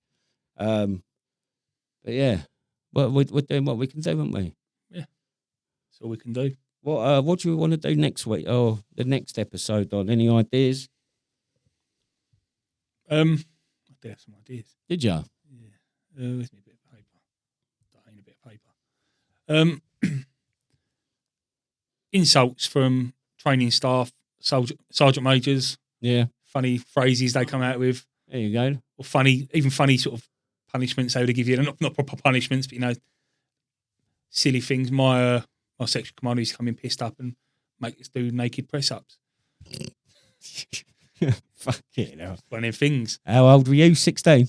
But yeah, we're doing what we can do, aren't we? Yeah, that's all we can do. What do we want to do next week or the next episode on? Any ideas? I did have some ideas. Did you? Yeah. Where's me a bit of paper? I need a bit of paper. Insults from training staff, sergeant majors. Yeah. Funny phrases they come out with. There you go. Or funny sort of punishments they would give you. Not proper punishments, but silly things. My section commander used to come in pissed up and make us do naked press ups. Fuck it. One of them things. How old were you? 16.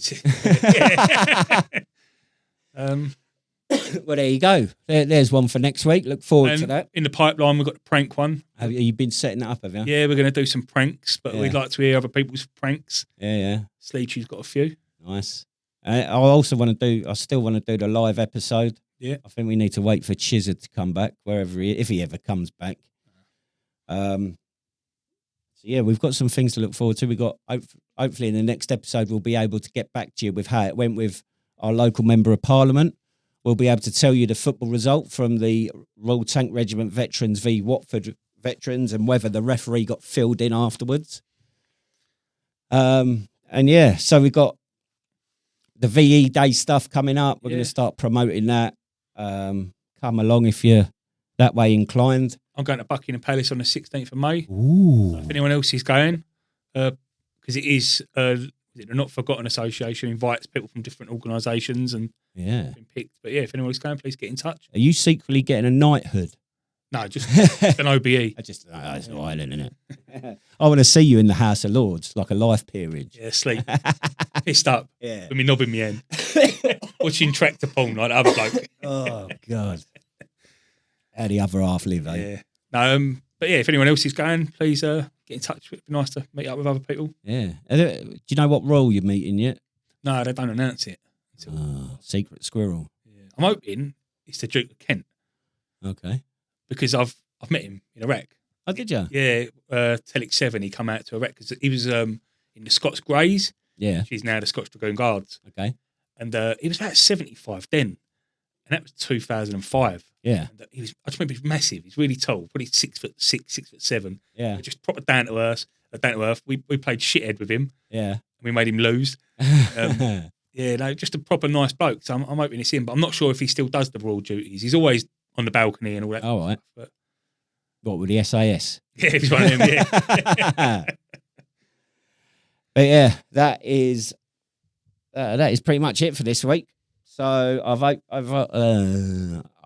Well, there you go. There's one for next week. Look forward to that. In the pipeline, we've got the prank one. Have you been setting that up, have you? Yeah, we're going to do some pranks, but we'd like to hear other people's pranks. Yeah. Sleechy's got a few. Nice. I still want to do the live episode. Yeah. I think we need to wait for Chizard to come back, if he ever comes back. yeah, we've got some things to look forward to. We got hopefully in the next episode we'll be able to get back to you with how it went with our local member of parliament. We'll be able to tell you the football result from the Royal Tank Regiment veterans v Watford veterans and whether the referee got filled in afterwards. And yeah, so we've got the VE Day stuff coming up. We're going to start promoting that. Come along if you're that way inclined. I'm going to Buckingham Palace on the 16th of May. Ooh. If anyone else is going, because it is the Not Forgotten Association, invites people from different organisations and been picked. But yeah, if anyone is going, please get in touch. Are you secretly getting a knighthood? No, just an OBE. It's an island, isn't it? I want to see you in the House of Lords, like a life period. Yeah, sleep. Pissed up. Yeah. With me knob in my end. Watching tractor porn like the other bloke. Oh, God. How the other half live, eh? Yeah. No, but yeah, if anyone else is going, please get in touch. It'd be nice to meet up with other people. Yeah. Do you know what role you're meeting yet? No, they don't announce it. Secret squirrel. Yeah. I'm hoping it's the Duke of Kent. Okay. Because I've met him in Iraq. Oh, did you? Yeah, Telex 7, he come out to Iraq because he was in the Scots Greys. Yeah. She's now the Scotch Dragoon Guards. Okay. And he was about 75 then. And that was 2005. Yeah. And I just remember he was massive. He's really tall, probably 6'6", 6'7". Yeah. Just proper down to earth. We played shithead with him. Yeah. And we made him lose. Yeah, no, just a proper nice bloke. So I'm hoping it's him, but I'm not sure if he still does the royal duties. He's always on the balcony and all that. All right. But, what, with the SAS? yeah, he's one of them, yeah. But yeah, that is pretty much it for this week. So I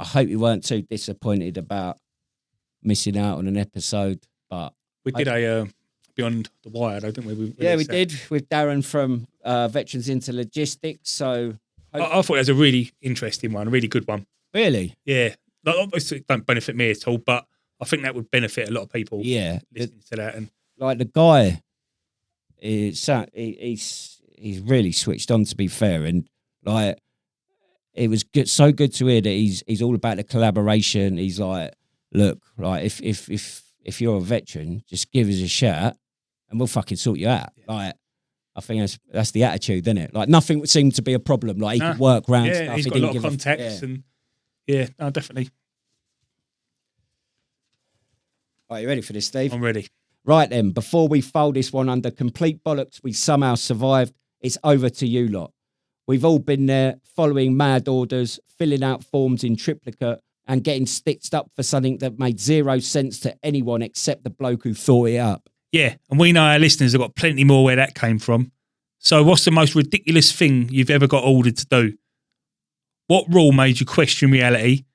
hope you weren't too disappointed about missing out on an episode. But we did a Beyond the Wire, though, didn't we? We did with Darren from Veterans into Logistics. So I thought it was a really interesting one, a really good one. Really? Yeah. Like, obviously, it don't benefit me at all, but I think that would benefit a lot of people. Yeah, listening to that. And like the guy is he's really switched on, to be fair, and like it was good, so good to hear that he's all about the collaboration. He's like, look, like if you're a veteran, just give us a shout and we'll fucking sort you out. Yeah. Like I think that's the attitude, isn't it? Like nothing seemed to be a problem. Like he could work around stuff. He's got a lot of contacts and no, definitely. Are you ready for this, Steve? I'm ready. Right then, before we fold this one under complete bollocks, we somehow survived. It's over to you lot. We've all been there, following mad orders, filling out forms in triplicate, and getting stitched up for something that made zero sense to anyone except the bloke who thought it up. Yeah, and we know our listeners have got plenty more where that came from. So what's the most ridiculous thing you've ever got ordered to do? What rule made you question reality?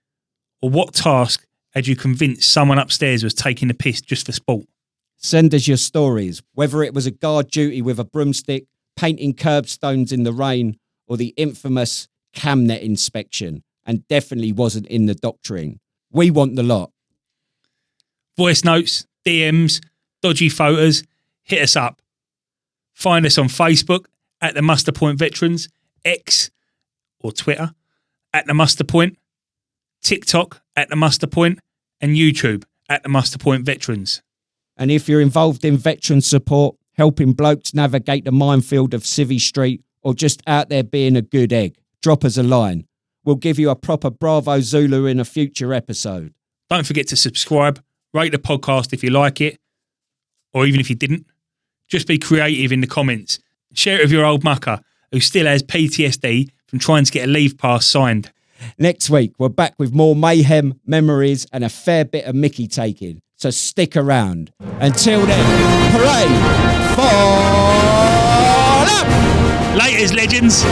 Or what task had you convinced someone upstairs was taking the piss just for sport? Send us your stories, whether it was a guard duty with a broomstick, painting curbstones in the rain, or the infamous camnet inspection, and definitely wasn't in the doctrine. We want the lot. Voice notes, DMs, dodgy photos, hit us up. Find us on Facebook at the Muster Point Veterans, X or Twitter at the Muster Point, TikTok at the Muster Point, and YouTube at the Muster Point Veterans. And if you're involved in veteran support, helping blokes navigate the minefield of Civvy Street, or just out there being a good egg, drop us a line. We'll give you a proper Bravo Zulu in a future episode. Don't forget to subscribe, rate the podcast if you like it, or even if you didn't. Just be creative in the comments. Share it with your old mucker who still has PTSD from trying to get a leave pass signed. Next week, we're back with more mayhem, memories, and a fair bit of Mickey taking. So stick around. Until then, hooray! Fall up! Laters, legends!